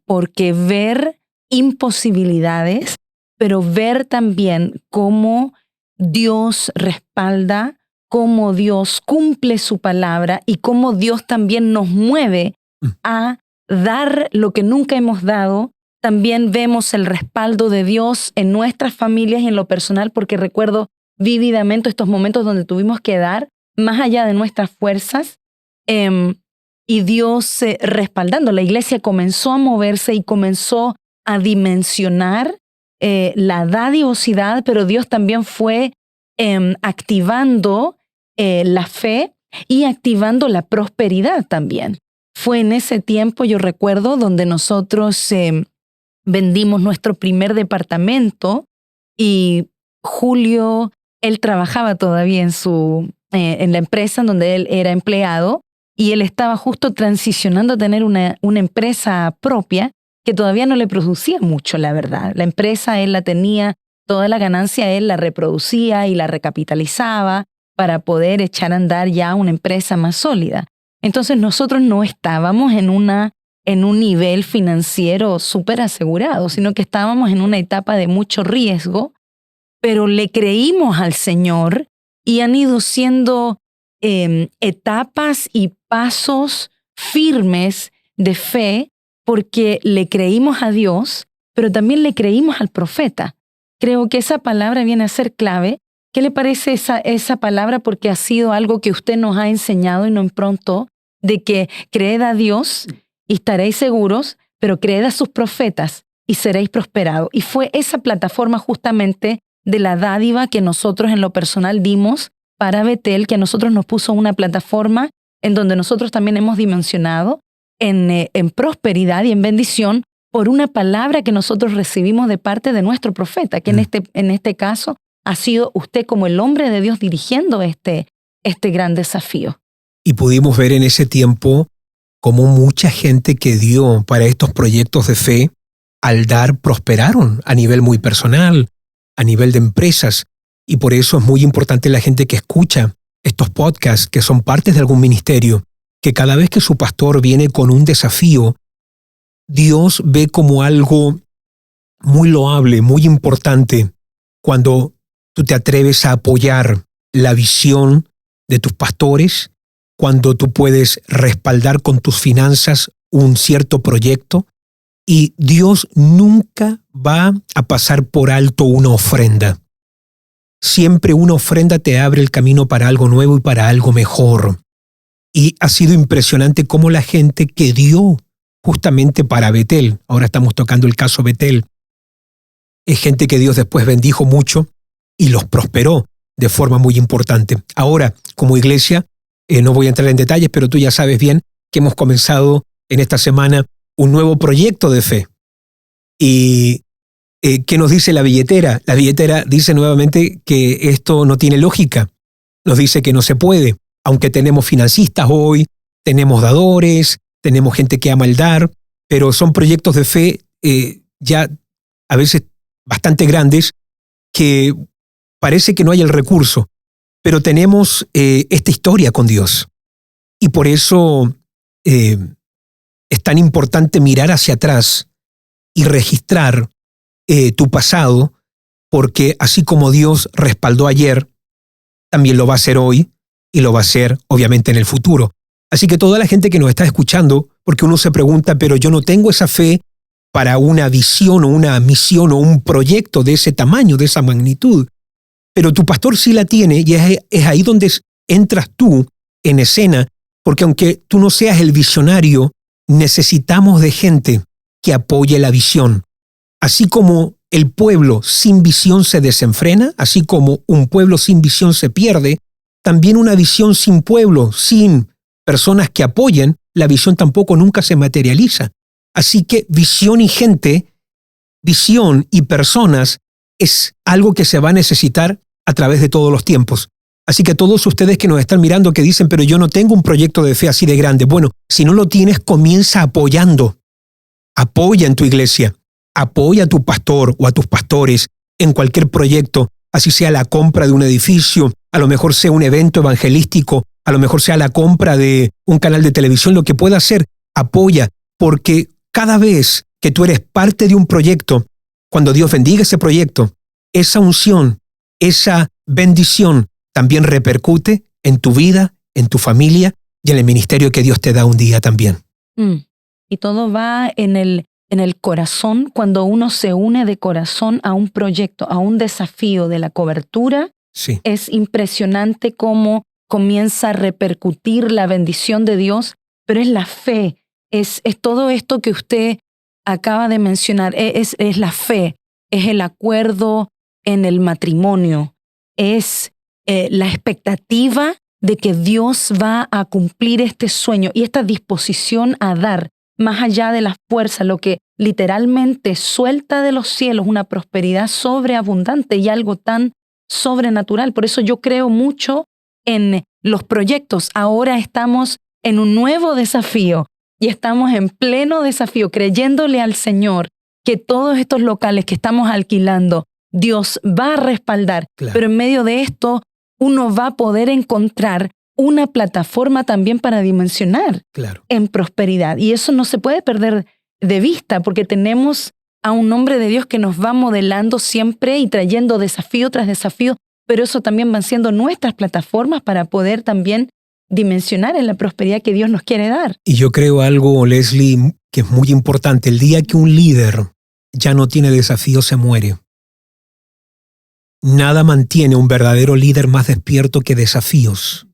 porque ver imposibilidades, pero ver también cómo Dios respalda, cómo Dios cumple su palabra y cómo Dios también nos mueve a dar lo que nunca hemos dado. También vemos el respaldo de Dios en nuestras familias y en lo personal, porque recuerdo vívidamente estos momentos donde tuvimos que dar más allá de nuestras fuerzas y Dios respaldando. La iglesia comenzó a moverse y comenzó a dimensionar la dadivosidad, pero Dios también fue activando la fe y activando la prosperidad también. Fue en ese tiempo, yo recuerdo, donde nosotros vendimos nuestro primer departamento y Julio, él trabajaba todavía en la empresa en donde él era empleado y él estaba justo transicionando a tener una empresa propia que todavía no le producía mucho, la verdad. La empresa él la tenía, toda la ganancia él la reproducía y la recapitalizaba para poder echar a andar ya una empresa más sólida. Entonces nosotros no estábamos en un nivel financiero súper asegurado, sino que estábamos en una etapa de mucho riesgo, pero le creímos al Señor y han ido siendo etapas y pasos firmes de fe porque le creímos a Dios, pero también le creímos al profeta. Creo que esa palabra viene a ser clave. ¿Qué le parece esa palabra? Porque ha sido algo que usted nos ha enseñado y no improntó, de que creed a Dios y estaréis seguros, pero creed a sus profetas y seréis prosperados. Y fue esa plataforma justamente de la dádiva que nosotros en lo personal dimos para Betel, que a nosotros nos puso una plataforma en donde nosotros también hemos dimensionado en prosperidad y en bendición por una palabra que nosotros recibimos de parte de nuestro profeta, que en este caso ha sido usted como el hombre de Dios dirigiendo este gran desafío. Y pudimos ver en ese tiempo cómo mucha gente que dio para estos proyectos de fe, al dar, prosperaron a nivel muy personal, a nivel de empresas. Y por eso es muy importante la gente que escucha estos podcasts, que son partes de algún ministerio, que cada vez que su pastor viene con un desafío, Dios ve como algo muy loable, muy importante, cuando tú te atreves a apoyar la visión de tus pastores, cuando tú puedes respaldar con tus finanzas un cierto proyecto, y Dios nunca va a pasar por alto una ofrenda. Siempre una ofrenda te abre el camino para algo nuevo y para algo mejor. Y ha sido impresionante cómo la gente que dio justamente para Betel, ahora estamos tocando el caso Betel, es gente que Dios después bendijo mucho y los prosperó de forma muy importante. Ahora, como iglesia, no voy a entrar en detalles, pero tú ya sabes bien que hemos comenzado en esta semana un nuevo proyecto de fe. ¿Y qué nos dice la billetera? La billetera dice nuevamente que esto no tiene lógica. Nos dice que no se puede, aunque tenemos financistas hoy, tenemos dadores, tenemos gente que ama el dar, pero son proyectos de fe ya a veces bastante grandes que parece que no hay el recurso, pero tenemos esta historia con Dios. Y por eso es tan importante mirar hacia atrás y registrar tu pasado, porque así como Dios respaldó ayer, también lo va a hacer hoy y lo va a hacer obviamente en el futuro. Así que toda la gente que nos está escuchando, porque uno se pregunta, pero yo no tengo esa fe para una visión o una misión o un proyecto de ese tamaño, de esa magnitud. Pero tu pastor sí la tiene y es ahí donde entras tú en escena, porque aunque tú no seas el visionario, necesitamos de gente que apoye la visión. Así como el pueblo sin visión se desenfrena, así como un pueblo sin visión se pierde, también una visión sin pueblo, sin personas que apoyen, la visión tampoco nunca se materializa. Así que visión y gente, visión y personas es algo que se va a necesitar a través de todos los tiempos. Así que todos ustedes que nos están mirando que dicen, pero yo no tengo un proyecto de fe así de grande. Bueno, si no lo tienes, comienza apoyando. Apoya en tu iglesia. Apoya a tu pastor o a tus pastores en cualquier proyecto, así sea la compra de un edificio, a lo mejor sea un evento evangelístico, a lo mejor sea la compra de un canal de televisión, lo que pueda hacer, apoya, porque cada vez que tú eres parte de un proyecto, cuando Dios bendiga ese proyecto, esa unción, esa bendición también repercute en tu vida, en tu familia y en el ministerio que Dios te da un día también. Y todo va en el corazón, cuando uno se une de corazón a un proyecto, a un desafío de la cobertura. Sí. Es impresionante cómo comienza a repercutir la bendición de Dios, pero es la fe, es todo esto que usted acaba de mencionar, es la fe, es el acuerdo en el matrimonio, es la expectativa de que Dios va a cumplir este sueño y esta disposición a dar más allá de las fuerzas, lo que literalmente suelta de los cielos una prosperidad sobreabundante y algo tan sobrenatural. Por eso yo creo mucho en los proyectos. Ahora estamos en un nuevo desafío y estamos en pleno desafío, creyéndole al Señor que todos estos locales que estamos alquilando, Dios va a respaldar. Claro. Pero en medio de esto, uno va a poder encontrar una plataforma también para dimensionar en prosperidad. Y eso no se puede perder de vista porque tenemos a un hombre de Dios que nos va modelando siempre y trayendo desafío tras desafío, pero eso también van siendo nuestras plataformas para poder también dimensionar en la prosperidad que Dios nos quiere dar. Y yo creo algo, Leslie, que es muy importante. El día que un líder ya no tiene desafío, se muere. Nada mantiene un verdadero líder más despierto que desafíos.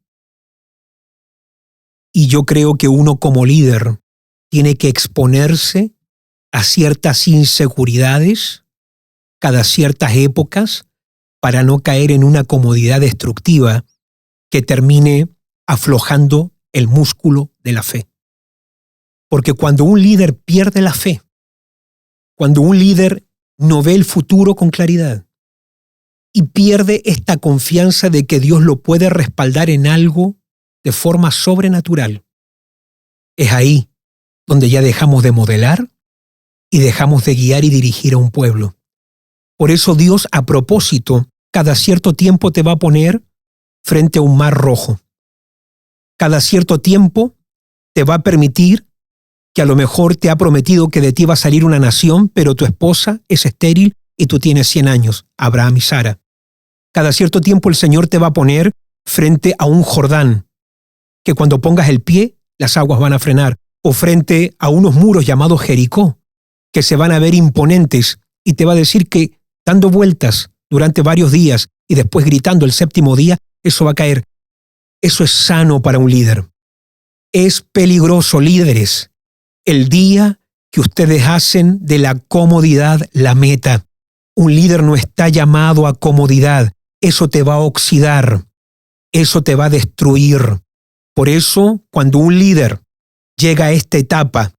Y yo creo que uno como líder tiene que exponerse a ciertas inseguridades cada ciertas épocas para no caer en una comodidad destructiva que termine aflojando el músculo de la fe. Porque cuando un líder pierde la fe, cuando un líder no ve el futuro con claridad y pierde esta confianza de que Dios lo puede respaldar en algo de forma sobrenatural, es ahí donde ya dejamos de modelar y dejamos de guiar y dirigir a un pueblo. Por eso Dios, a propósito, cada cierto tiempo te va a poner frente a un mar rojo. Cada cierto tiempo te va a permitir que a lo mejor te ha prometido que de ti va a salir una nación, pero tu esposa es estéril y tú tienes 100 años, Abraham y Sara. Cada cierto tiempo el Señor te va a poner frente a un Jordán, que cuando pongas el pie, las aguas van a frenar, o frente a unos muros llamados Jericó, que se van a ver imponentes, y te va a decir que dando vueltas durante varios días y después gritando el séptimo día, eso va a caer. Eso es sano para un líder. Es peligroso, líderes, el día que ustedes hacen de la comodidad la meta. Un líder no está llamado a comodidad. Eso te va a oxidar. Eso te va a destruir. Por eso, cuando un líder llega a esta etapa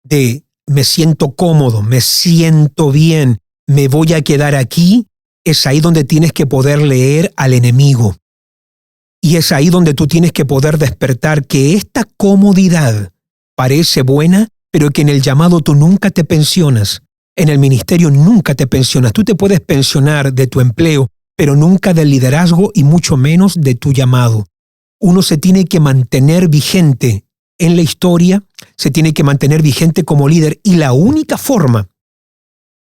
de me siento cómodo, me siento bien, me voy a quedar aquí, es ahí donde tienes que poder leer al enemigo. Y es ahí donde tú tienes que poder despertar que esta comodidad parece buena, pero que en el llamado tú nunca te pensionas. En el ministerio nunca te pensionas. Tú te puedes pensionar de tu empleo, pero nunca del liderazgo y mucho menos de tu llamado. Uno se tiene que mantener vigente en la historia, se tiene que mantener vigente como líder y la única forma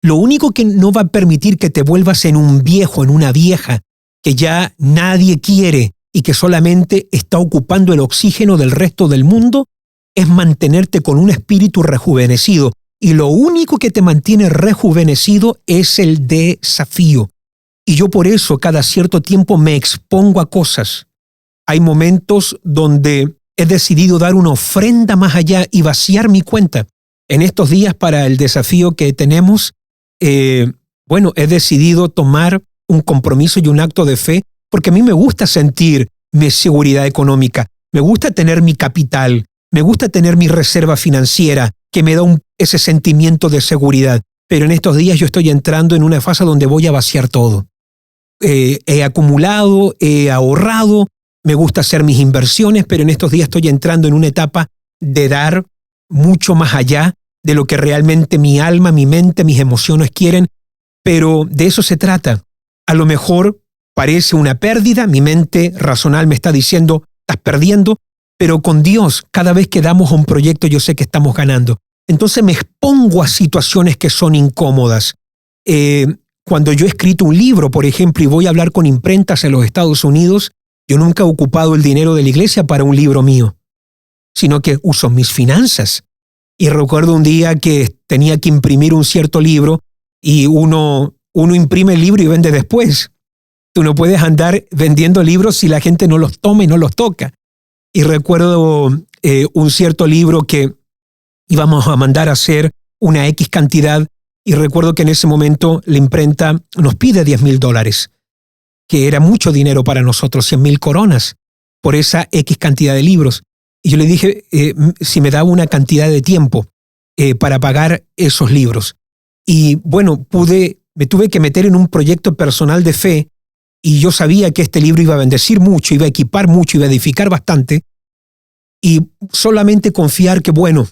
lo único que no va a permitir que te vuelvas en un viejo, en una vieja, que ya nadie quiere y que solamente está ocupando el oxígeno del resto del mundo, es mantenerte con un espíritu rejuvenecido. Y lo único que te mantiene rejuvenecido es el desafío. Y yo por eso cada cierto tiempo me expongo a cosas. Hay momentos donde he decidido dar una ofrenda más allá y vaciar mi cuenta. En estos días para el desafío que tenemos, he decidido tomar un compromiso y un acto de fe porque a mí me gusta sentir mi seguridad económica, me gusta tener mi capital, me gusta tener mi reserva financiera que me da ese sentimiento de seguridad. Pero en estos días yo estoy entrando en una fase donde voy a vaciar todo. He acumulado, he ahorrado, me gusta hacer mis inversiones, pero en estos días estoy entrando en una etapa de dar mucho más allá de lo que realmente mi alma, mi mente, mis emociones quieren, pero de eso se trata. A lo mejor parece una pérdida, mi mente racional me está diciendo, estás perdiendo, pero con Dios, cada vez que damos a un proyecto, yo sé que estamos ganando. Entonces me expongo a situaciones que son incómodas. Cuando yo he escrito un libro, por ejemplo, y voy a hablar con imprentas en los Estados Unidos, yo nunca he ocupado el dinero de la iglesia para un libro mío, sino que uso mis finanzas. Y recuerdo un día que tenía que imprimir un cierto libro y uno imprime el libro y vende después. Tú no puedes andar vendiendo libros si la gente no los toma y no los toca. Y recuerdo un cierto libro que íbamos a mandar a hacer una X cantidad y recuerdo que en ese momento la imprenta nos pide $10,000, que era mucho dinero para nosotros, 100,000 coronas por esa X cantidad de libros. Y yo le dije si me daba una cantidad de tiempo para pagar esos libros. Y bueno, me tuve que meter en un proyecto personal de fe y yo sabía que este libro iba a bendecir mucho, iba a equipar mucho, iba a edificar bastante y solamente confiar que bueno,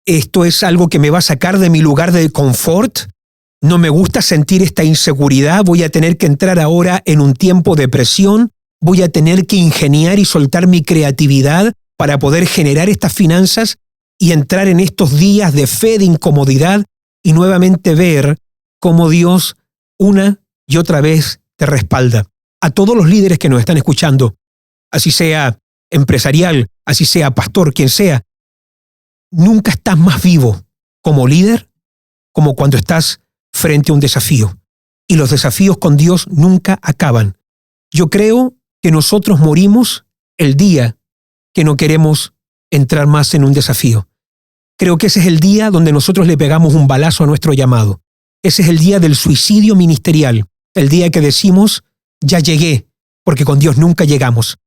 esto es algo que me va a sacar de mi lugar de confort. No me gusta sentir esta inseguridad. Voy a tener que entrar ahora en un tiempo de presión. Voy a tener que ingeniar y soltar mi creatividad para poder generar estas finanzas y entrar en estos días de fe, de incomodidad y nuevamente ver cómo Dios una y otra vez te respalda. A todos los líderes que nos están escuchando, así sea empresarial, así sea pastor, quien sea, nunca estás más vivo como líder como cuando estás frente a un desafío. Y los desafíos con Dios nunca acaban. Yo creo que nosotros morimos el día que no queremos entrar más en un desafío. Creo que ese es el día donde nosotros le pegamos un balazo a nuestro llamado. Ese es el día del suicidio ministerial. El día que decimos, ya llegué, porque con Dios nunca llegamos.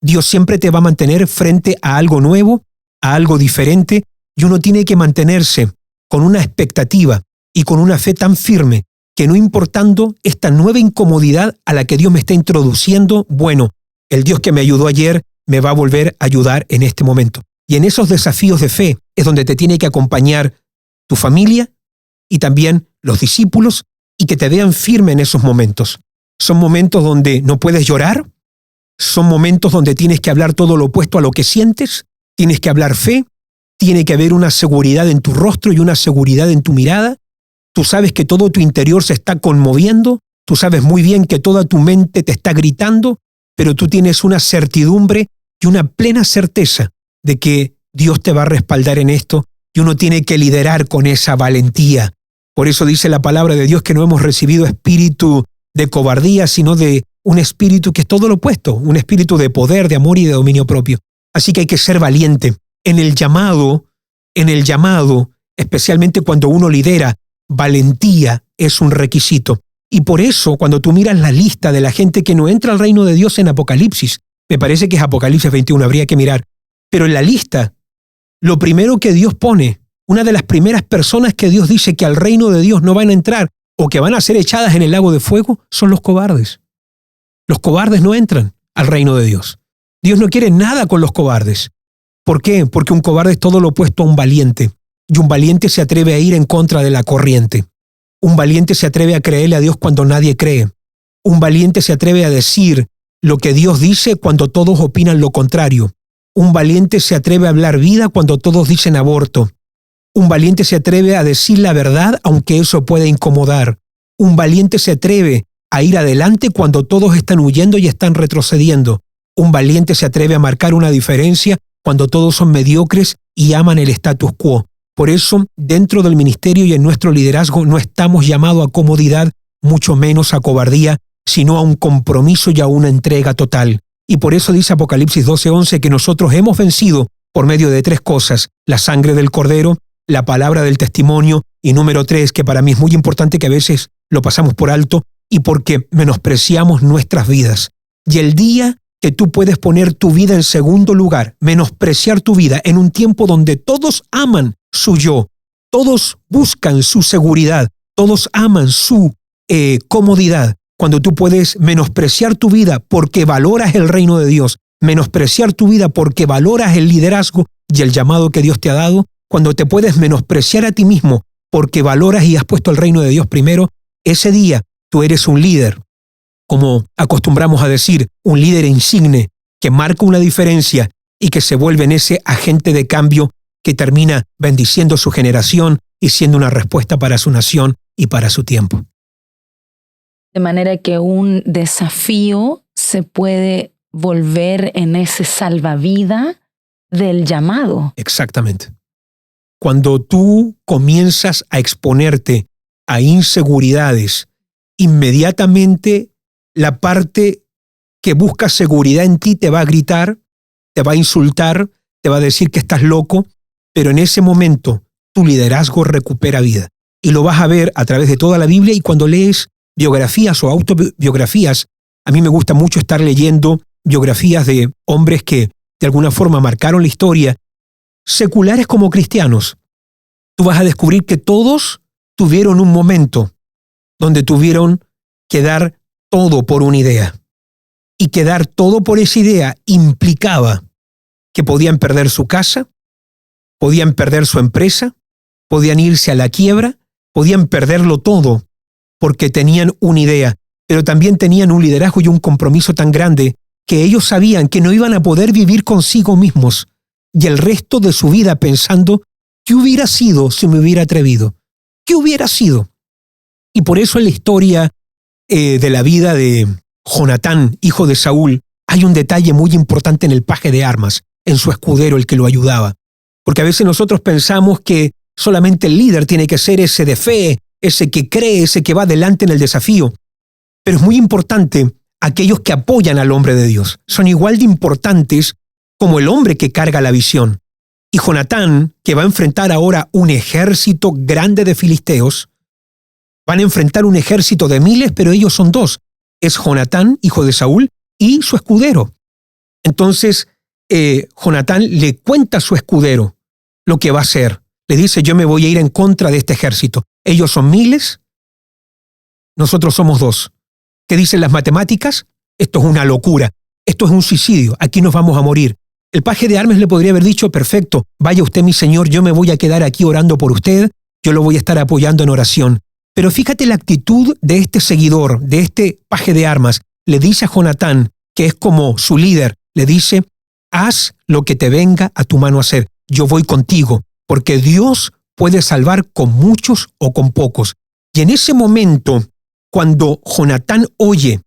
Dios siempre te va a mantener frente a algo nuevo, a algo diferente, y uno tiene que mantenerse con una expectativa y con una fe tan firme que no importando esta nueva incomodidad a la que Dios me está introduciendo, bueno, el Dios que me ayudó ayer me va a volver a ayudar en este momento. Y en esos desafíos de fe es donde te tiene que acompañar tu familia y también los discípulos y que te vean firme en esos momentos. Son momentos donde no puedes llorar, son momentos donde tienes que hablar todo lo opuesto a lo que sientes, tienes que hablar fe, tiene que haber una seguridad en tu rostro y una seguridad en tu mirada. Tú sabes que todo tu interior se está conmoviendo, tú sabes muy bien que toda tu mente te está gritando, pero tú tienes una certidumbre y una plena certeza de que Dios te va a respaldar en esto y uno tiene que liderar con esa valentía. Por eso dice la palabra de Dios que no hemos recibido espíritu de cobardía, sino de un espíritu que es todo lo opuesto, un espíritu de poder, de amor y de dominio propio. Así que hay que ser valiente. En el llamado, especialmente cuando uno lidera, valentía es un requisito. Y por eso, cuando tú miras la lista de la gente que no entra al reino de Dios en Apocalipsis, me parece que es Apocalipsis 21, habría que mirar, pero en la lista, lo primero que Dios pone, una de las primeras personas que Dios dice que al reino de Dios no van a entrar o que van a ser echadas en el lago de fuego, son los cobardes. Los cobardes no entran al reino de Dios. Dios no quiere nada con los cobardes. ¿Por qué? Porque un cobarde es todo lo opuesto a un valiente. Y un valiente se atreve a ir en contra de la corriente. Un valiente se atreve a creerle a Dios cuando nadie cree. Un valiente se atreve a decir lo que Dios dice cuando todos opinan lo contrario. Un valiente se atreve a hablar vida cuando todos dicen aborto. Un valiente se atreve a decir la verdad aunque eso pueda incomodar. Un valiente se atreve a ir adelante cuando todos están huyendo y están retrocediendo. Un valiente se atreve a marcar una diferencia cuando todos son mediocres y aman el status quo. Por eso, dentro del ministerio y en nuestro liderazgo no estamos llamados a comodidad, mucho menos a cobardía, sino a un compromiso y a una entrega total. Y por eso dice Apocalipsis 12:11 que nosotros hemos vencido por medio de 3 cosas: la sangre del Cordero, la palabra del testimonio y número 3, que para mí es muy importante que a veces lo pasamos por alto, y porque menospreciamos nuestras vidas. Y el día que tú puedes poner tu vida en segundo lugar, menospreciar tu vida en un tiempo donde todos aman su yo, todos buscan su seguridad, todos aman su comodidad, cuando tú puedes menospreciar tu vida porque valoras el reino de Dios, menospreciar tu vida porque valoras el liderazgo y el llamado que Dios te ha dado, cuando te puedes menospreciar a ti mismo porque valoras y has puesto el reino de Dios primero, ese día tú eres un líder, como acostumbramos a decir, un líder insigne que marca una diferencia y que se vuelve en ese agente de cambio que termina bendiciendo su generación y siendo una respuesta para su nación y para su tiempo. De manera que un desafío se puede volver en ese salvavidas del llamado. Exactamente. Cuando tú comienzas a exponerte a inseguridades, inmediatamente la parte que busca seguridad en ti te va a gritar, te va a insultar, te va a decir que estás loco, pero en ese momento tu liderazgo recupera vida. Y lo vas a ver a través de toda la Biblia, y cuando lees biografías o autobiografías, a mí me gusta mucho estar leyendo biografías de hombres que de alguna forma marcaron la historia, seculares como cristianos. Tú vas a descubrir que todos tuvieron un momento donde tuvieron que dar todo por una idea. Y que dar todo por esa idea implicaba que podían perder su casa, podían perder su empresa, podían irse a la quiebra, podían perderlo todo porque tenían una idea, pero también tenían un liderazgo y un compromiso tan grande que ellos sabían que no iban a poder vivir consigo mismos y el resto de su vida pensando: ¿qué hubiera sido si me hubiera atrevido? ¿Qué hubiera sido? Y por eso en la historia de la vida de Jonatán, hijo de Saúl, hay un detalle muy importante en el paje de armas, en su escudero, el que lo ayudaba. Porque a veces nosotros pensamos que solamente el líder tiene que ser ese de fe, ese que cree, ese que va adelante en el desafío. Pero es muy importante aquellos que apoyan al hombre de Dios. Son igual de importantes como el hombre que carga la visión. Y Jonatán, que va a enfrentar ahora un ejército grande de filisteos, van a enfrentar un ejército de miles, pero ellos son 2. Es Jonatán, hijo de Saúl, y su escudero. Entonces, Jonatán le cuenta a su escudero lo que va a hacer. Le dice: yo me voy a ir en contra de este ejército. Ellos son miles, nosotros somos 2. ¿Qué dicen las matemáticas? Esto es una locura. Esto es un suicidio. Aquí nos vamos a morir. El paje de armas le podría haber dicho: perfecto, vaya usted, mi señor, yo me voy a quedar aquí orando por usted, yo lo voy a estar apoyando en oración. Pero fíjate la actitud de este seguidor, de este paje de armas. Le dice a Jonatán, que es como su líder, le dice: haz lo que te venga a tu mano hacer. Yo voy contigo, porque Dios puede salvar con muchos o con pocos. Y en ese momento, cuando Jonatán oye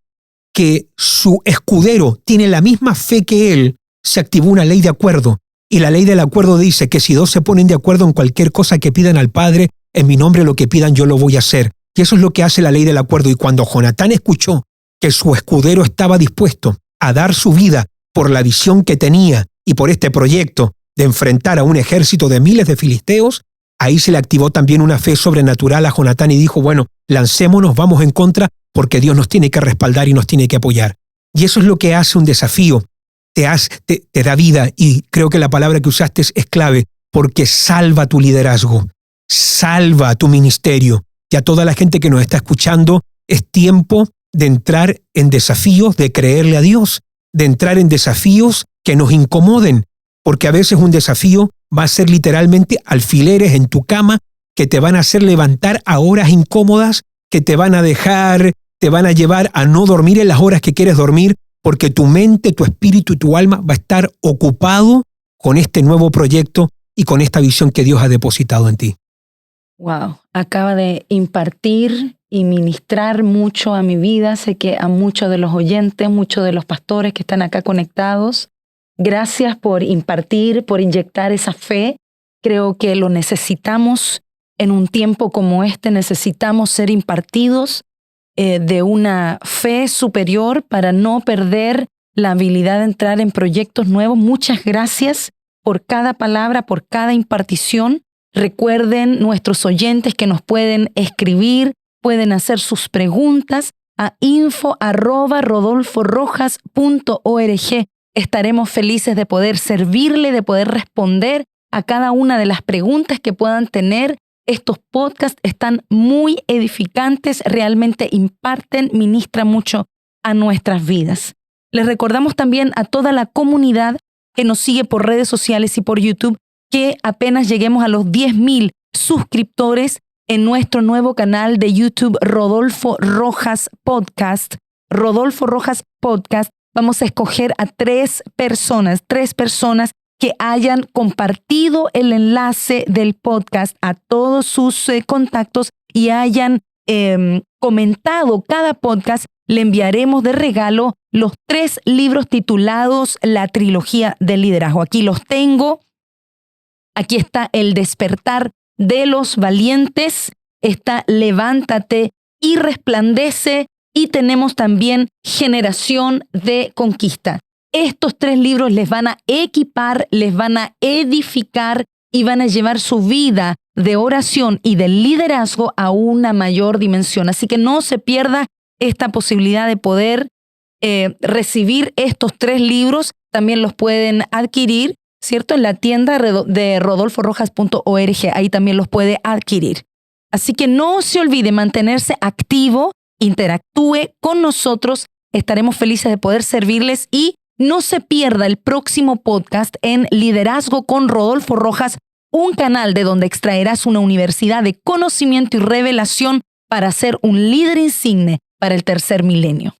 que su escudero tiene la misma fe que él, se activó una ley de acuerdo. Y la ley del acuerdo dice que si 2 se ponen de acuerdo en cualquier cosa que pidan al Padre, en mi nombre lo que pidan yo lo voy a hacer. Y eso es lo que hace la ley del acuerdo. Y cuando Jonatán escuchó que su escudero estaba dispuesto a dar su vida por la visión que tenía y por este proyecto de enfrentar a un ejército de miles de filisteos, ahí se le activó también una fe sobrenatural a Jonatán y dijo: bueno, lancémonos, vamos en contra, porque Dios nos tiene que respaldar y nos tiene que apoyar. Y eso es lo que hace un desafío. Te da vida, y creo que la palabra que usaste es clave, porque salva tu liderazgo, salva tu ministerio. Y a toda la gente que nos está escuchando, es tiempo de entrar en desafíos, de creerle a Dios, de entrar en desafíos que nos incomoden, porque a veces un desafío va a ser literalmente alfileres en tu cama que te van a hacer levantar a horas incómodas, que te van a dejar, te van a llevar a no dormir en las horas que quieres dormir, porque tu mente, tu espíritu y tu alma va a estar ocupado con este nuevo proyecto y con esta visión que Dios ha depositado en ti. Wow, acaba de impartir y ministrar mucho a mi vida. Sé que a muchos de los oyentes, muchos de los pastores que están acá conectados, gracias por impartir, por inyectar esa fe. Creo que lo necesitamos en un tiempo como este. Necesitamos ser impartidos de una fe superior para no perder la habilidad de entrar en proyectos nuevos. Muchas gracias por cada palabra, por cada impartición. Recuerden, nuestros oyentes, que nos pueden escribir, pueden hacer sus preguntas a info@rodolforojas.org. Estaremos felices de poder servirle, de poder responder a cada una de las preguntas que puedan tener. Estos podcasts están muy edificantes, realmente imparten, ministran mucho a nuestras vidas. Les recordamos también a toda la comunidad que nos sigue por redes sociales y por YouTube que apenas lleguemos a los 10,000 suscriptores en nuestro nuevo canal de YouTube, Rodolfo Rojas Podcast. Rodolfo Rojas Podcast. Vamos a escoger a tres personas que hayan compartido el enlace del podcast a todos sus contactos y hayan comentado cada podcast. Le enviaremos de regalo los 3 libros titulados La Trilogía del Liderazgo. Aquí los tengo. Aquí está El Despertar de los Valientes, está Levántate y Resplandece, y tenemos también Generación de Conquista. Estos 3 libros les van a equipar, les van a edificar y van a llevar su vida de oración y de liderazgo a una mayor dimensión. Así que no se pierda esta posibilidad de poder recibir estos 3 libros. También los pueden adquirir, ¿cierto?, en la tienda de rodolforojas.org. Ahí también los puede adquirir. Así que no se olvide mantenerse activo, interactúe con nosotros. Estaremos felices de poder servirles y no se pierda el próximo podcast en Liderazgo con Rodolfo Rojas, un canal de donde extraerás una universidad de conocimiento y revelación para ser un líder insigne para el tercer milenio.